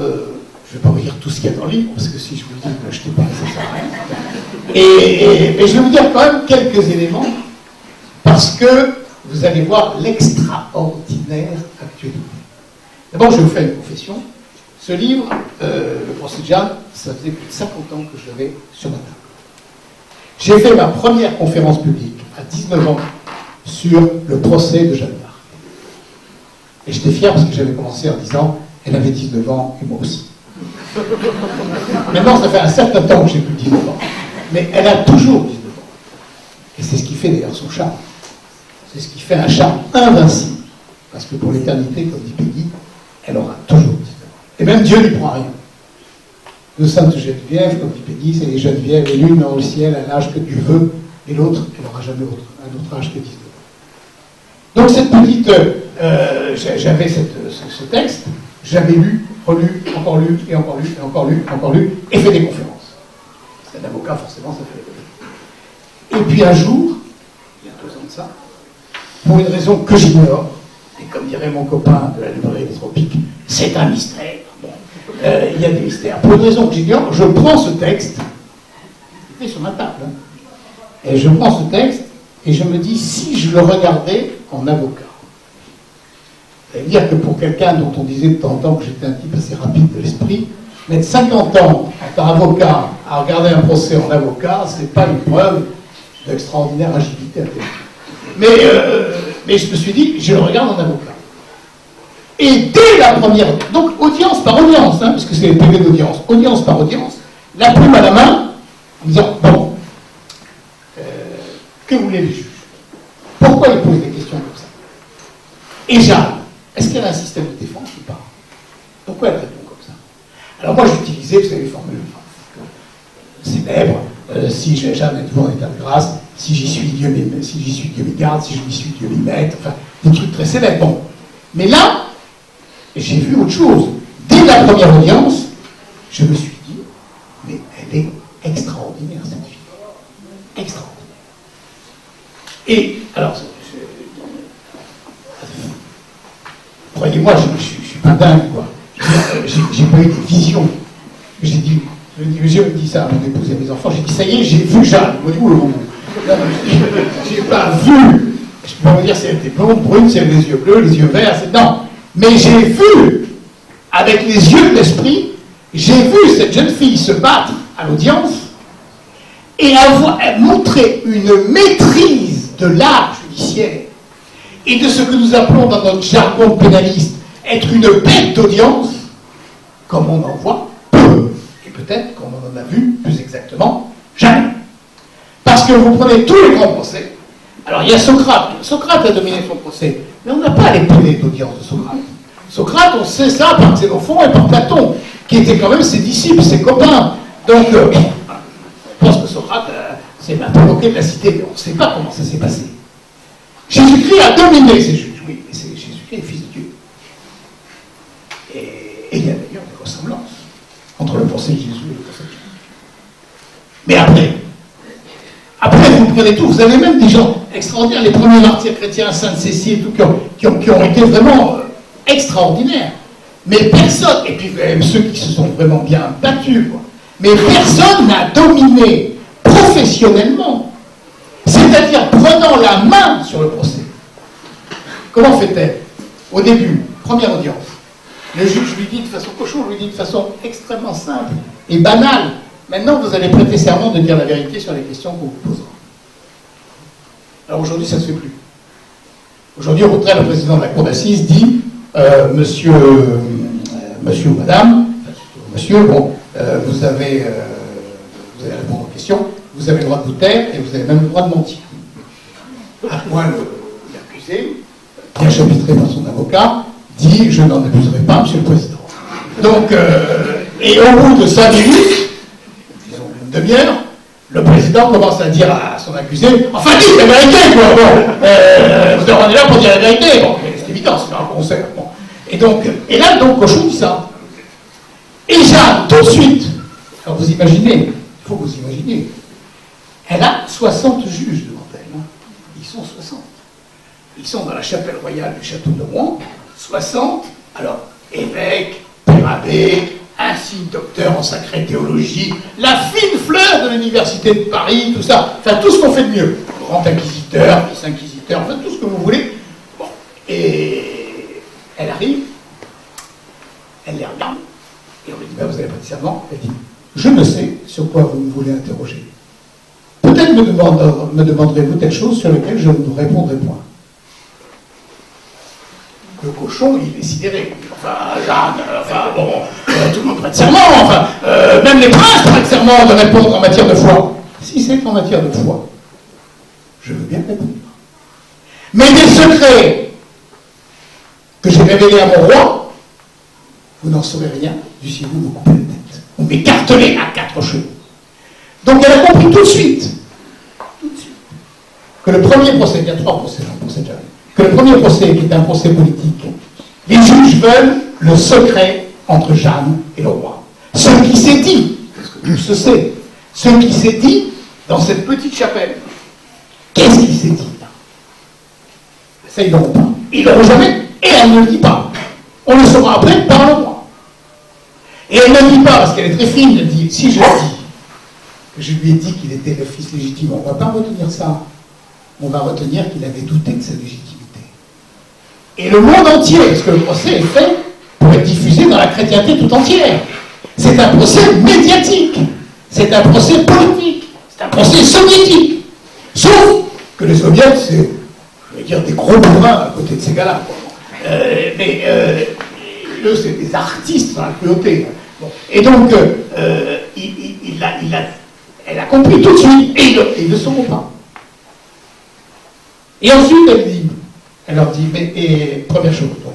je ne vais pas vous dire tout ce qu'il y a dans le livre, parce que si je vous le dis, ne l'achetez pas, ça ne sert à rien. Mais je vais vous dire quand même quelques éléments, parce que vous allez voir l'extraordinaire actualité. D'abord, je vais vous faire une confession. Ce livre, le procès de Jeanne, ça faisait plus de 50 ans que je l'avais sur ma table. J'ai fait ma première conférence publique à 19 ans sur le procès de Jeanne d'Arc. Et j'étais fier parce que j'avais commencé en disant elle avait 19 ans et moi aussi. Maintenant, ça fait un certain temps que j'ai plus 19 ans. Mais elle a toujours 19 ans. Et c'est ce qui fait d'ailleurs son charme. C'est ce qui fait un charme invincible. Parce que pour l'éternité, comme dit Peggy, elle aura toujours 19 ans. Et même Dieu n'y prend rien. De Sainte Geneviève, comme dit Peggy, c'est les Genevièves, et l'une dans le ciel à l'âge que Dieu veut, et l'autre, elle n'aura jamais un autre âge que 19 ans. Donc cette petite... j'avais ce texte, j'avais lu, relu, encore lu, et encore lu, et encore lu, et encore lu, et fait des conférences. C'est un avocat, forcément, ça fait... Et puis un jour, il y a 2 ans de ça, pour une raison que j'ignore, et comme dirait mon copain de la librairie des Tropiques, c'est un mystère. Bon, il y a des mystères. Pour une raison que j'ignore, je prends ce texte, il est sur ma table, hein, et je prends ce texte, et je me dis, si je le regardais en avocat, c'est-à-dire que pour quelqu'un dont on disait de temps en temps que j'étais un type assez rapide de l'esprit, mettre 50 ans en tant qu'avocat à regarder un procès en avocat, c'est pas une preuve d'extraordinaire agilité intellectuelle. Mais je me suis dit, je le regarde en avocat. Et dès la première, donc audience par audience, hein, puisque c'est les PV d'audience, audience par audience, la plume à la main, en disant, bon, que voulaient les juges? Pourquoi ils posent des questions comme ça? Et Jeanne, est-ce qu'elle a un système de défense ou pas? Pourquoi elle répond comme ça? Alors moi j'utilisais, vous savez, les formules célèbres, si Jeanne est toujours en état de grâce, si j'y suis, Dieu m'y garde, si je m'y suis, Dieu m'y mette, enfin, des trucs très célèbres. Bon. Mais là, j'ai vu autre chose. Dès la première audience, je me suis dit, mais elle est extraordinaire, cette fille. Extraordinaire. Et, alors, croyez-moi, je suis pas dingue, quoi. J'ai pas eu des visions. J'ai dit, je me dis ça à mon épouse et à mes enfants, j'ai dit, ça y est, j'ai vu Jeanne. Ils m'ont dit, où j'ai pas vu. Je peux pas vous dire si elle était blonde, brune, si elle avait les yeux bleus, les yeux verts, non. Mais j'ai vu, avec les yeux de l'esprit, j'ai vu cette jeune fille se battre à l'audience et montrer une maîtrise de l'art judiciaire et de ce que nous appelons dans notre jargon pénaliste être une bête d'audience, comme on en voit peu, et peut-être comme on en a vu plus exactement jamais. Parce que vous prenez tous les grands procès. Alors il y a Socrate. Socrate a dominé son procès, mais on n'a pas les plaies d'audience de Socrate. Socrate, on sait ça par Xénophon et par Platon, qui étaient quand même ses disciples, ses copains. Donc, je pense que Socrate s'est provoqué de la cité, mais on ne sait pas comment ça s'est passé. Jésus-Christ a dominé ces juges, oui, mais c'est Jésus-Christ est fils de Dieu. Et il y a d'ailleurs des ressemblances entre le procès de Jésus et le procès de Jésus. Mais après, vous prenez tout, vous avez même des gens extraordinaires, les premiers martyrs chrétiens, Sainte Cécile, tout, qui ont été vraiment extraordinaires. Mais personne, et puis même ceux qui se sont vraiment bien battus, quoi, mais personne n'a dominé professionnellement, c'est-à-dire prenant la main sur le procès. Comment fait-elle? Au début, première audience, le juge lui dit de façon cochon, lui dit de façon extrêmement simple et banale, maintenant vous allez prêter serment de dire la vérité sur les questions qu'on vous posera. Alors aujourd'hui, ça ne se fait plus. Aujourd'hui, au contraire, le président de la cour d'assises dit monsieur ou madame, monsieur, bon, vous allez répondre aux questions, vous avez le droit de vous taire et vous avez même le droit de mentir. À quoi l'accusé, bien chapitré par son avocat, dit je n'en abuserai pas, monsieur le président. Donc, et au bout de 5 minutes, disons une demi-heure, le président commence à dire à son accusé, enfin dites la vérité, quoi, bon, on est là pour dire la vérité, bon, c'est évident, c'est un concert, bon. Et là, donc, Cochon dit ça. Et Jeanne, tout de suite, alors vous imaginez, il faut que vous imaginiez, elle a 60 juges devant elle. Hein. Ils sont 60. Ils sont dans la chapelle royale du château de Rouen. 60, alors, évêque, père abbé, insigne docteur en sacrée théologie, la fine fleur de l'université de Paris, tout ça, enfin tout ce qu'on fait de mieux. Grand inquisiteur, vice inquisiteur, enfin tout ce que vous voulez. Bon, et elle arrive, elle les regarde, et on lui dit, ben, vous n'avez pas de serment. Elle dit, je ne sais sur quoi vous me voulez interroger. Peut-être me demanderez-vous telle chose sur laquelle je ne vous répondrai point. Le cochon, il est sidéré. Enfin, Jeanne, enfin, bon, tout le monde prête serment, enfin, même les princes prêtent serment de répondre en matière de foi. Si c'est en matière de foi, je veux bien répondre. Mais des secrets que j'ai révélés à mon roi, vous n'en saurez rien du si vous coupez la tête. Vous m'écartelez à 4 chevaux. Donc elle a compris tout de suite, que le premier procès, il y a 3 procès dans le procès de Jeanne, que le premier procès, qui est un procès politique, les juges veulent le secret entre Jeanne et le roi. Ce qui s'est dit, parce que tout se sait, ce qui s'est dit dans cette petite chapelle, qu'est-ce qui s'est dit là? Ça, ils n'auront pas. Ils n'auront jamais, et elle ne le dit pas. On le saura après par le roi. Et elle ne le dit pas, parce qu'elle est très fine, elle dit, si je dis que je lui ai dit qu'il était le fils légitime, on ne va pas retenir ça. On va retenir qu'il avait douté de sa légitimité. Et le monde entier, parce que le procès est fait pour être diffusé dans la chrétienté tout entière. C'est un procès médiatique, c'est un procès politique, c'est un procès soviétique. Sauf que les soviets, c'est, je vais dire, des gros bourrins à côté de ces gars-là. Eux, c'est des artistes dans la cruauté. Bon. Et donc, elle a compris tout de suite, et ils ne sauront pas. Et ensuite, elle leur dit, première chose, donc.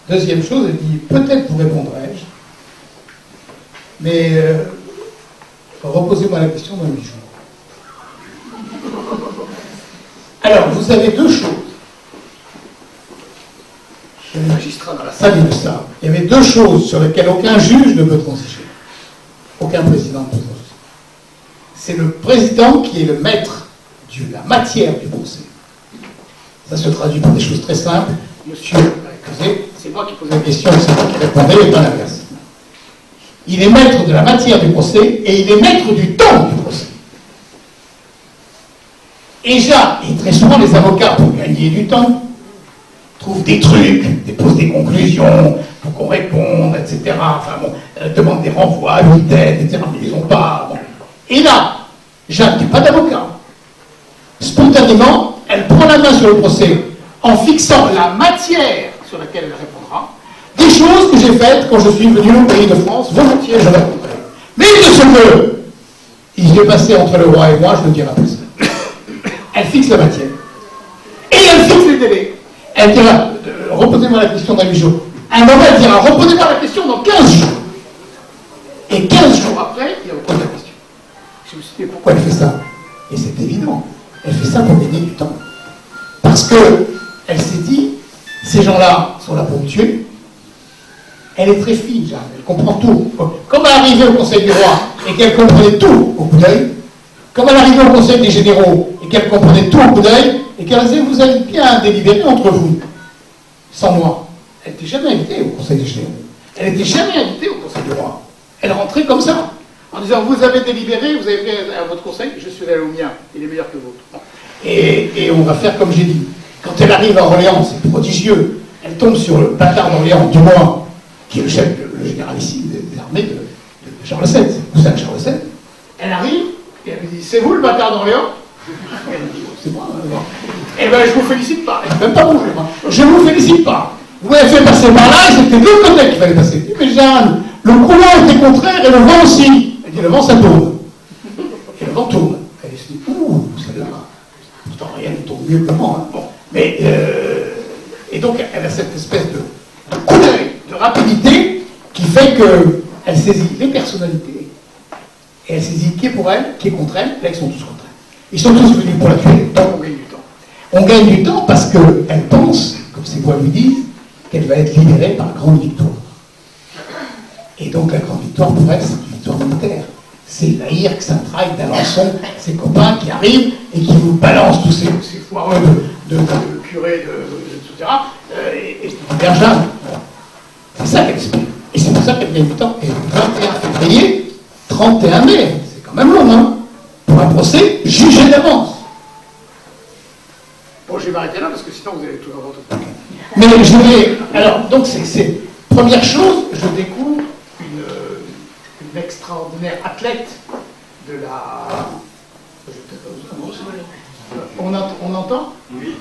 Deuxième chose, elle dit, peut-être vous répondrai-je, mais reposez-moi la question dans 8 jours. Alors, vous avez deux choses. Les magistrats dans la salle, ils le savent. Il y avait deux choses sur lesquelles aucun juge ne peut transiger. Aucun président ne peut transiger. C'est le président qui est le maître de la matière du procès. Ça se traduit par des choses très simples. Monsieur l'accusé, c'est moi qui pose la question, c'est moi qui répondais, et pas l'inverse. Il est maître de la matière du procès et il est maître du temps du procès. Et très souvent, les avocats, pour gagner du temps, trouvent des trucs, déposent des conclusions, pour qu'on réponde, etc. Enfin bon, demandent des renvois, une aide, etc. Mais ils n'ont pas. Bon. Et là, Jeanne, qui n'est pas d'avocat, spontanément, elle prend la main sur le procès en fixant la matière sur laquelle elle répondra. Des choses que j'ai faites quand je suis venu au pays de France, volontiers je répondrai. Mais de ce que il s'est passé entre le roi et moi, je le dirai après ça. Elle fixe la matière. Et elle fixe les délais. Elle dira, reposez-moi la question dans 8 jours. À un moment, elle dira, reposez-moi la question dans 15 jours. Et 15 jours après, il repose la question. Je me suis dit, pourquoi elle fait ça? Et c'est évident. Elle fait ça pour gagner du temps. Parce qu'elle s'est dit, ces gens-là sont là pour me tuer. Elle est très fine, Jeanne, elle comprend tout. Comme elle arrivait au Conseil du roi et qu'elle comprenait tout au coup d'œil, comme elle arrivait au Conseil des généraux et qu'elle comprenait tout au coup d'œil, et qu'elle disait, vous allez bien délibérer entre vous, sans moi. Elle n'était jamais invitée au Conseil des généraux. Elle n'était jamais invitée au Conseil du roi. Elle rentrait comme ça, en disant, vous avez délibéré, vous avez fait à votre conseil, je suis allé au mien, il est meilleur que l'autre. Et on va faire comme j'ai dit. Quand elle arrive à Orléans, c'est prodigieux. Elle tombe sur le bâtard d'Orléans, Dumois, qui est le chef, le généralissime des armées de Charles VII, cousin de Charles VII. Elle arrive, et elle lui dit, c'est vous le bâtard d'Orléans? Elle dit, oh, c'est moi. Eh bien, je vous félicite pas. Elle ne même pas bouger, moi. Je vous félicite pas. Vous m'avez fait passer par là, et c'était de l'autre côté qu'il fallait passer. Mais Jeanne, le courant était contraire, et le vent aussi. Elle dit, le vent, ça tourne. Et le vent tourne. Elle se dit, ouh, celle-là. Pourtant, rien ne tourne mieux que le vent. Hein. Bon. Mais, et donc, elle a cette espèce de coup d'œil, de rapidité, qui fait qu'elle saisit les personnalités, et elle saisit qui est pour elle, qui est contre elle. Là, ils sont tous contre elle. Ils sont tous venus pour la tuer, donc on gagne du temps. On gagne du temps parce qu'elle pense, comme ses voix lui disent, qu'elle va être libérée par la grande victoire. Et donc la grande victoire pour elle, c'est une victoire militaire. C'est la Hirk, Saint-Traille, d'Alençon, ses copains qui arrivent et qui vous balancent tous ces foireux de curés, etc. Et Bergin. C'est ça qu'elle explique. Et c'est pour ça qu'elle gagne du temps. Et le 21 février, 31 mai, c'est quand même long, hein, pour un procès jugé d'avance. Bon, je vais m'arrêter là parce que sinon vous allez tout avoir tout. Mais je vais. Alors, donc, c'est première chose, je découvre une extraordinaire athlète de la. On entend? Oui.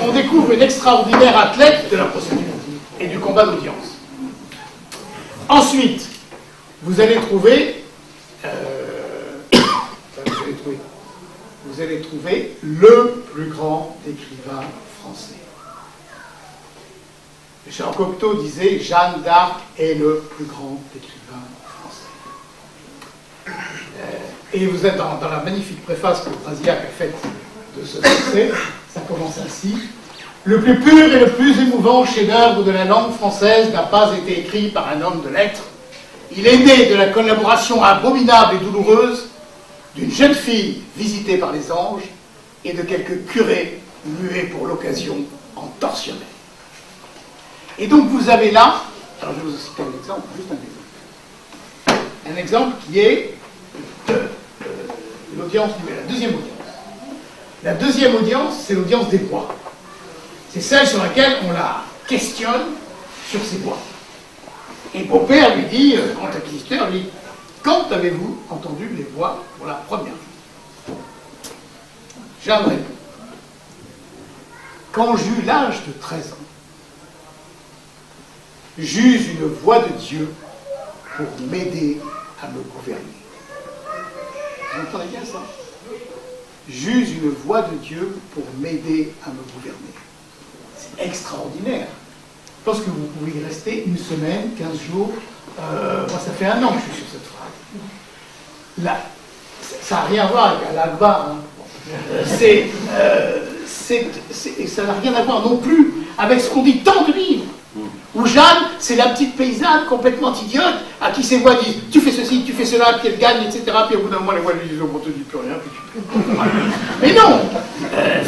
On découvre une extraordinaire athlète de la procédure et du combat d'audience. Ensuite, vous allez trouver. Vous allez trouver le plus grand écrivain français. Jean Cocteau disait Jeanne d'Arc est le plus grand écrivain français. Et vous êtes dans la magnifique préface que Brasillac a faite de ce succès, ça commence ainsi. Le plus pur et le plus émouvant chef-d'œuvre de la langue française n'a pas été écrit par un homme de lettres. Il est né de la collaboration abominable et douloureuse d'une jeune fille visitée par les anges et de quelques curés muets pour l'occasion en tortionnaires. Et donc vous avez là, alors je vais vous citer un exemple, juste un exemple. Un exemple qui est l'audience, la deuxième audience. La deuxième audience, c'est l'audience des voix. C'est celle sur laquelle on la questionne sur ses voix. Et Beaupère lui dit, grand inquisiteur, lui dit, quand avez-vous entendu les voix pour la première fois? Jeanne répond. quand j'eus l'âge de 13 ans, j'eus une voix de Dieu pour m'aider à me gouverner. Vous entendez bien ça? J'eus une voix de Dieu pour m'aider à me gouverner. C'est extraordinaire. Je pense que vous pouvez y rester une semaine, 15 jours. Moi, ça fait 1 an que je suis sur cette phrase. Là, ça n'a rien à voir avec Al-Akbar. Hein. Ça n'a rien à voir non plus avec ce qu'on dit tant de livres. Où Jeanne, c'est la petite paysanne complètement idiote à qui ses voix disent tu fais ceci, tu fais cela, puis elle gagne, etc. Puis au bout d'un moment, les voix lui disent on ne te dit plus rien, puis tu... Mais non,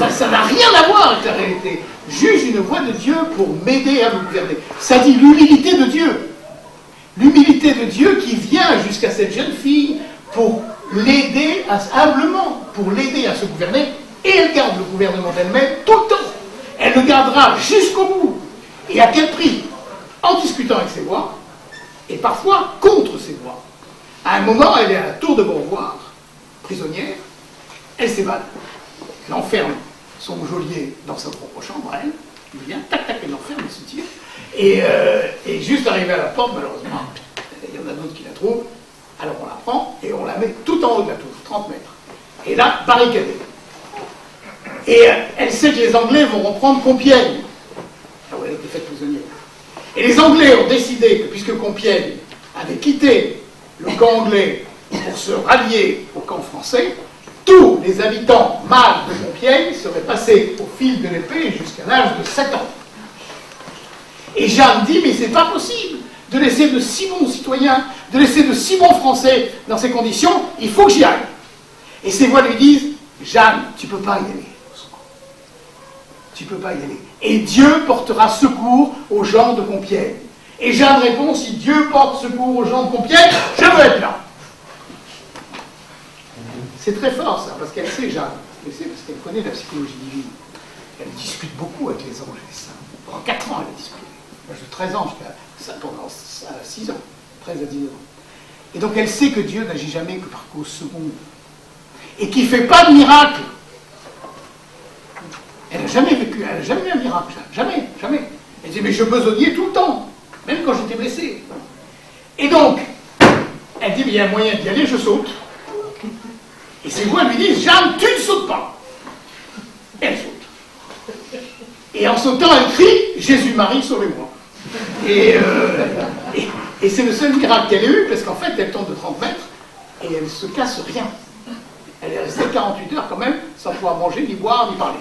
ça n'a rien à voir avec la réalité. Juge une voix de Dieu pour m'aider à me gouverner. Ça dit l'humilité de Dieu. L'humilité de Dieu qui vient jusqu'à cette jeune fille pour l'aider humblement, pour l'aider à se gouverner, et elle garde le gouvernement d'elle-même tout le temps. Elle le gardera jusqu'au bout. Et à quel prix? En discutant avec ses voix, et parfois contre ses voix. À un moment, elle est à la tour de Beauvoir, prisonnière, elle s'évade. Elle enferme son geôlier dans sa propre chambre, elle, il vient, tac, tac, elle l'enferme, elle se tire. Et juste arrivé à la porte, malheureusement, il y en a d'autres qui la trouvent, alors on la prend et on la met tout en haut de la tour, 30 mètres. Et là, barricadée. Et elle sait que les Anglais vont reprendre Compiègne. Là où elle a été faite prisonnière. Et les Anglais ont décidé que, puisque Compiègne avait quitté le camp anglais pour se rallier au camp français, tous les habitants mâles de Compiègne seraient passés au fil de l'épée jusqu'à l'âge de 7 ans. Et Jeanne dit, mais c'est pas possible de laisser de si bons citoyens, de laisser de si bons Français dans ces conditions, il faut que j'y aille. Et ces voix lui disent, Jeanne, tu peux pas y aller. Tu peux pas y aller. Et Dieu portera secours aux gens de Compiègne. Et Jeanne répond, si Dieu porte secours aux gens de Compiègne, je veux être là. C'est très fort ça, parce qu'elle sait, Jeanne, parce qu'elle connaît la psychologie divine. Elle discute beaucoup avec les anges et les saints. Pendant 4 ans, elle a discuté. Moi, j'ai 13 ans, pendant 6 ans, 13 à 19 ans. Et donc elle sait que Dieu n'agit jamais que par cause seconde. Et qu'il ne fait pas de miracle. Elle n'a jamais vécu, elle n'a jamais eu un miracle, jamais, jamais. Elle dit, mais je besognais tout le temps, même quand j'étais blessé. Et donc, elle dit, mais il y a un moyen d'y aller, je saute. Et ses voix lui disent, Jeanne, tu ne sautes pas. Elle saute. Et en sautant, elle crie, Jésus-Marie, sauvez-moi. Et c'est le seul miracle qu'elle ait eu, parce qu'en fait, elle tombe de 30 mètres, et elle ne se casse rien. Elle est restée 48 heures quand même, sans pouvoir manger, ni boire, ni parler.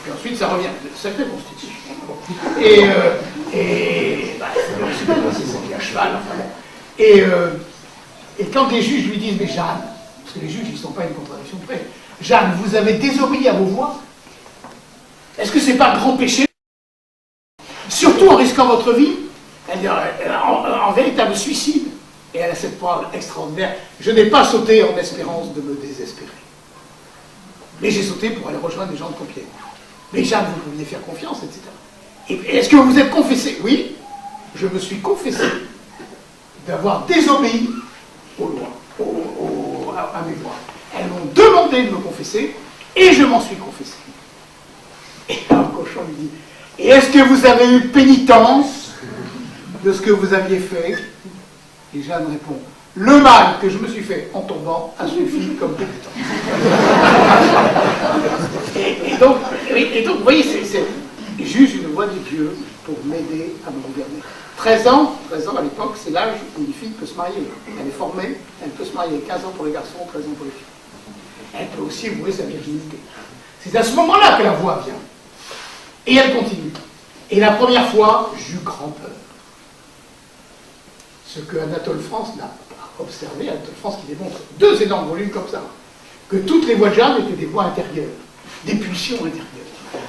Et ensuite, ça revient. Sacrée constitution. C'est pas passé, c'est à cheval, enfin bon. Et quand les juges lui disent, mais Jeanne, parce que les juges, ils ne sont pas une contradiction près, Jeanne, vous avez désobéi à vos voix? Est-ce que c'est pas grand péché? Surtout en risquant votre vie? Elle dit, en véritable suicide. Et elle a cette parole extraordinaire. Je n'ai pas sauté en espérance de me désespérer. Mais j'ai sauté pour aller rejoindre les gens de Compiègne. Mais Jeanne, vous pouviez faire confiance, etc. Et est-ce que vous vous êtes confessé? Oui, je me suis confessé d'avoir désobéi aux lois, à mes lois. Elles m'ont demandé de me confesser, et je m'en suis confessé. Et là, le cochon lui dit, et est-ce que vous avez eu pénitence de ce que vous aviez fait? Et Jeanne répond, le mal que je me suis fait en tombant a suffi comme pénitence. et donc, vous voyez, c'est juste une voix de Dieu pour m'aider à me gouverner. 13 ans à l'époque, c'est l'âge où une fille peut se marier. Elle est formée, elle peut se marier. 15 ans pour les garçons, 13 ans pour les filles. Elle peut aussi vouer sa virginité. C'est à ce moment-là que la voix vient. Et elle continue. Et la première fois, j'eus grand peur. Ce que Anatole France n'a pas observé, Anatole France qui démontre 2 énormes volumes comme ça, que toutes les voix de Jeanne étaient des voix intérieures, des pulsions intérieures.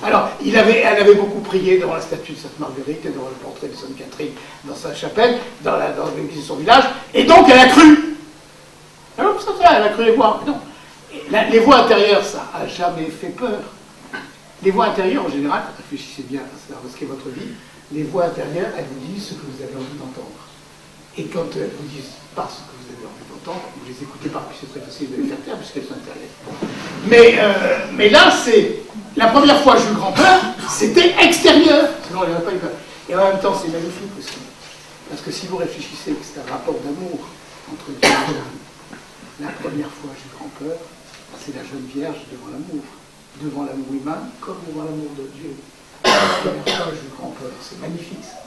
Alors, elle avait beaucoup prié devant la statue de Sainte Marguerite et devant le portrait de Sainte Catherine dans sa chapelle, dans l'église de son village, et donc elle a cru. Alors, elle a cru les voix. Non. Les voix intérieures, ça n'a jamais fait peur. Les voix intérieures, en général, réfléchissez bien à ce qu'est votre vie, les voix intérieures, elles vous disent ce que vous avez envie d'entendre. Et quand elles vous disent pas ce que vous avez envie d'entendre, vous les écoutez pas, puis c'est très facile de les faire taire puisqu'elles sont internet. Mais là, c'est la première fois que j'ai eu grand-peur, c'était extérieur. Sinon, elle n'avait pas eu peur. Et en même temps, c'est magnifique aussi. Parce que si vous réfléchissez que c'est un rapport d'amour entre Dieu et l'homme, la première fois que j'ai eu grand-peur, c'est la jeune Vierge devant l'amour humain, comme devant l'amour de Dieu. La première fois que j'ai eu grand-peur, c'est magnifique ça.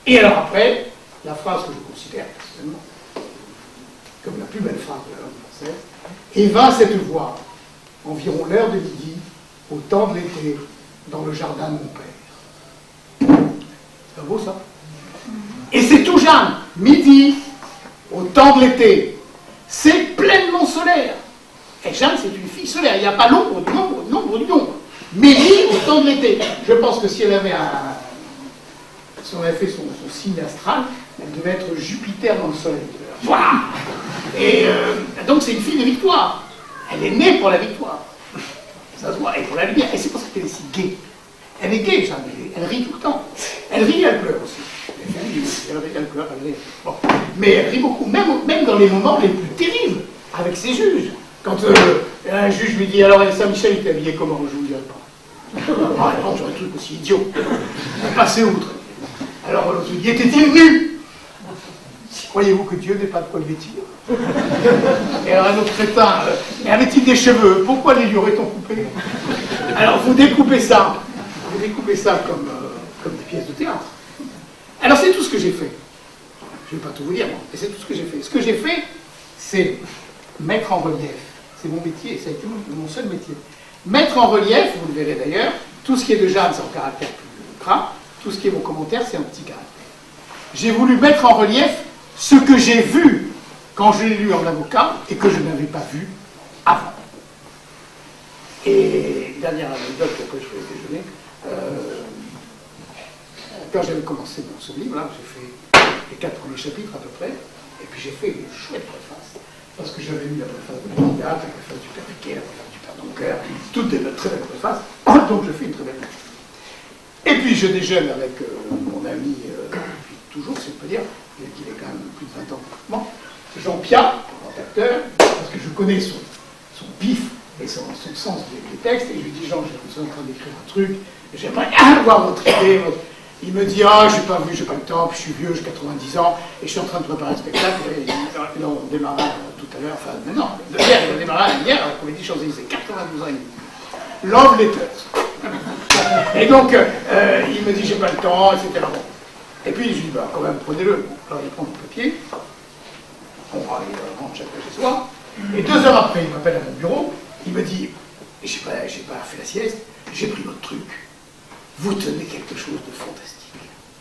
Et alors après, la phrase que je considère personnellement comme la plus belle phrase de la langue française, et vint cette voix, environ l'heure de midi, au temps de l'été, dans le jardin de mon père. C'est beau ça? Et c'est tout jeune, midi, au temps de l'été. C'est pleinement solaire. Et Jeanne, c'est une fille solaire. Il n'y a pas l'ombre du nombre. Midi, au temps de l'été. Je pense que si elle avait si on avait fait son signe astral, elle devait être Jupiter dans le soleil. Voilà. Et donc c'est une fille de victoire. Elle est née pour la victoire. Ça se voit, et pour la lumière. Et c'est pour ça qu'elle est si gaie. Elle est gaie, Jeanne. Elle rit tout le temps. Elle rit et elle pleure aussi. Elle rit, elle pleure, elle rit. Bon. Mais elle rit beaucoup, même dans les moments les plus terribles, avec ses juges. Quand un juge lui dit, alors Saint-Michel, il était habillé comment? Je ne vous le dirai pas. Ah non, j'aurais un truc aussi idiot. Passer outre. Alors l'autre lui dit, était-il nu? Croyez-vous que Dieu n'ait pas de quoi le vêtir? Et alors un autre crétin, avait-il des cheveux? Pourquoi les lui aurait-on coupés? Alors vous découpez ça comme des pièces de théâtre. Alors c'est tout ce que j'ai fait. Je ne vais pas tout vous dire, moi, mais c'est tout ce que j'ai fait. Ce que j'ai fait, c'est mettre en relief. C'est mon métier, ça a été mon seul métier. Mettre en relief, vous le verrez d'ailleurs, tout ce qui est de Jeanne, c'est en caractère plus gras, tout ce qui est mon commentaire, c'est un petit caractère. J'ai voulu mettre en relief ce que j'ai vu quand je l'ai lu en avocat et que je n'avais pas vu avant. Et dernière anecdote, après je fais le déjeuner, quand j'avais commencé ce livre-là, j'ai fait les 4 premiers chapitres à peu près, et puis j'ai fait une chouette préface, parce que j'avais lu la préface de Blanc-Gard, la préface du Père Riquet, la préface du Père Doncker, toutes des très belles préfaces, donc je fais une très belle préface. Et puis je déjeune avec mon ami, depuis toujours, c'est de pas dire, qu'il est quand même plus de 20 ans. Bon, Jean Piat, grand acteur, parce que je connais son pif et son sens des textes, et je lui dis, Jean, je suis en train d'écrire un truc, j'aimerais avoir votre idée. Il me dit, ah, j'ai pas le temps, puis je suis vieux, j'ai 90 ans, et je suis en train de préparer un spectacle, et on démarra tout à l'heure, enfin, non, hier, il a démarré hier, à la Comédie Champs-Élysées, 92 ans et demi. Love Letters. Et donc, il me dit, j'ai pas le temps, etc. Bon. Et puis, je lui dis, bah, quand même, prenez-le. Alors, il prend le papier, on rentre chacun chez soi, et 2 heures après, il m'appelle à mon bureau, il me dit, j'ai pas fait la sieste, j'ai pris votre truc. Vous tenez quelque chose de fantastique.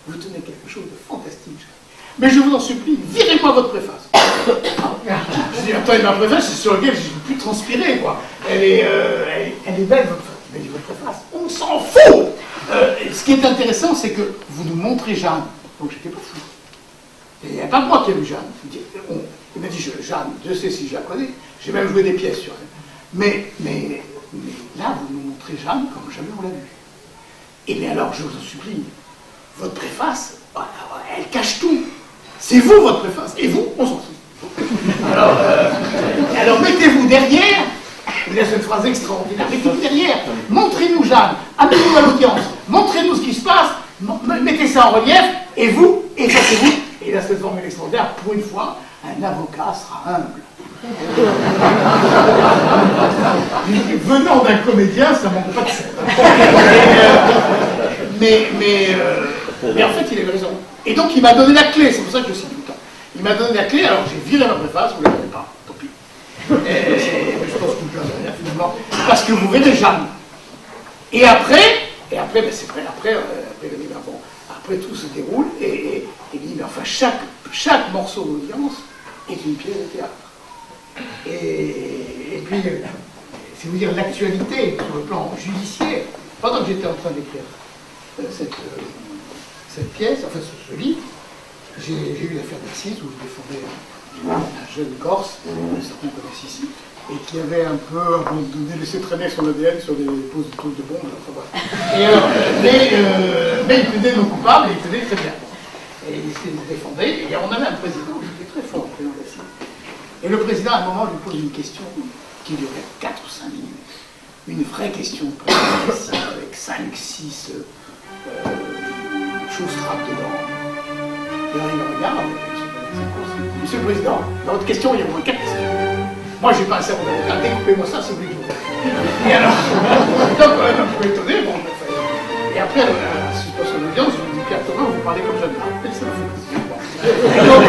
Vous tenez quelque chose de fantastique. Mais je vous en supplie, virez-moi votre préface. Je dis, attends, ma préface, c'est sur laquelle je ne peux plus transpirer, quoi. Elle est belle, votre préface. Il m'a dit, votre préface, on s'en fout. Ce qui est intéressant, c'est que vous nous montrez Jeanne. Donc j'étais pas fou. Et il n'y a pas que moi qui ai vu Jeanne. Il m'a dit, Jeanne, Dieu sait si je la connais. J'ai même joué des pièces sur elle. Mais là, vous nous montrez Jeanne comme jamais on l'a vue. Et bien alors, je vous en supplie, votre préface, elle cache tout. C'est vous, votre préface. Et vous, on s'en fout. Alors mettez-vous derrière. Il y a cette phrase extraordinaire. Mettez-vous derrière. Montrez-nous Jeanne. Amenez-nous à l'audience. Montrez-nous ce qui se passe. Mettez ça en relief. Et vous, et ça c'est vous. Et là, cette formule extraordinaire, pour une fois, un avocat sera humble. Venant d'un comédien, ça manque pas de scène. Mais en fait, il avait raison. Et donc, il m'a donné la clé, c'est pour ça que je cite tout le temps. Il m'a donné la clé, alors j'ai viré ma préface, vous ne la verrez pas, tant pis. Je pense que vous ne la verrez rien, finalement, parce que vous verrez Jeanne. Et après, ben, c'est vrai, après tout se déroule, et il dit, mais enfin, chaque morceau d'audience est une pièce de théâtre. Et puis, c'est vous dire l'actualité sur le plan judiciaire. Pendant que j'étais en train d'écrire cette pièce, enfin ce livre, j'ai eu l'affaire d'Assise où je défendais un jeune Corse, certains connaissent ici, et qui avait un peu laissé traîner son ADN sur des poses de trucs de bombes. Enfin, voilà. Mais il plaidait non coupable et il plaidait très bien. Et qui les défendait, et on avait un président qui était très fort en présentation. Et le président, à un moment, lui pose une question qui durait 4 ou 5 minutes. Une vraie question précise, avec 5, 6 choses-trappes dedans. Et là, il me regarde, Monsieur le Président, dans votre question, il y a au moins 4 questions. Moi, j'ai pas un cerveau d'avocat, découpez-moi ça, c'est obligé. Et alors, donc, un peu étonné, bon, et après, à la suspension d'audience, je lui dis, Pierre Thomas, vous parlez comme jeune. Ça m'a fait plaisir.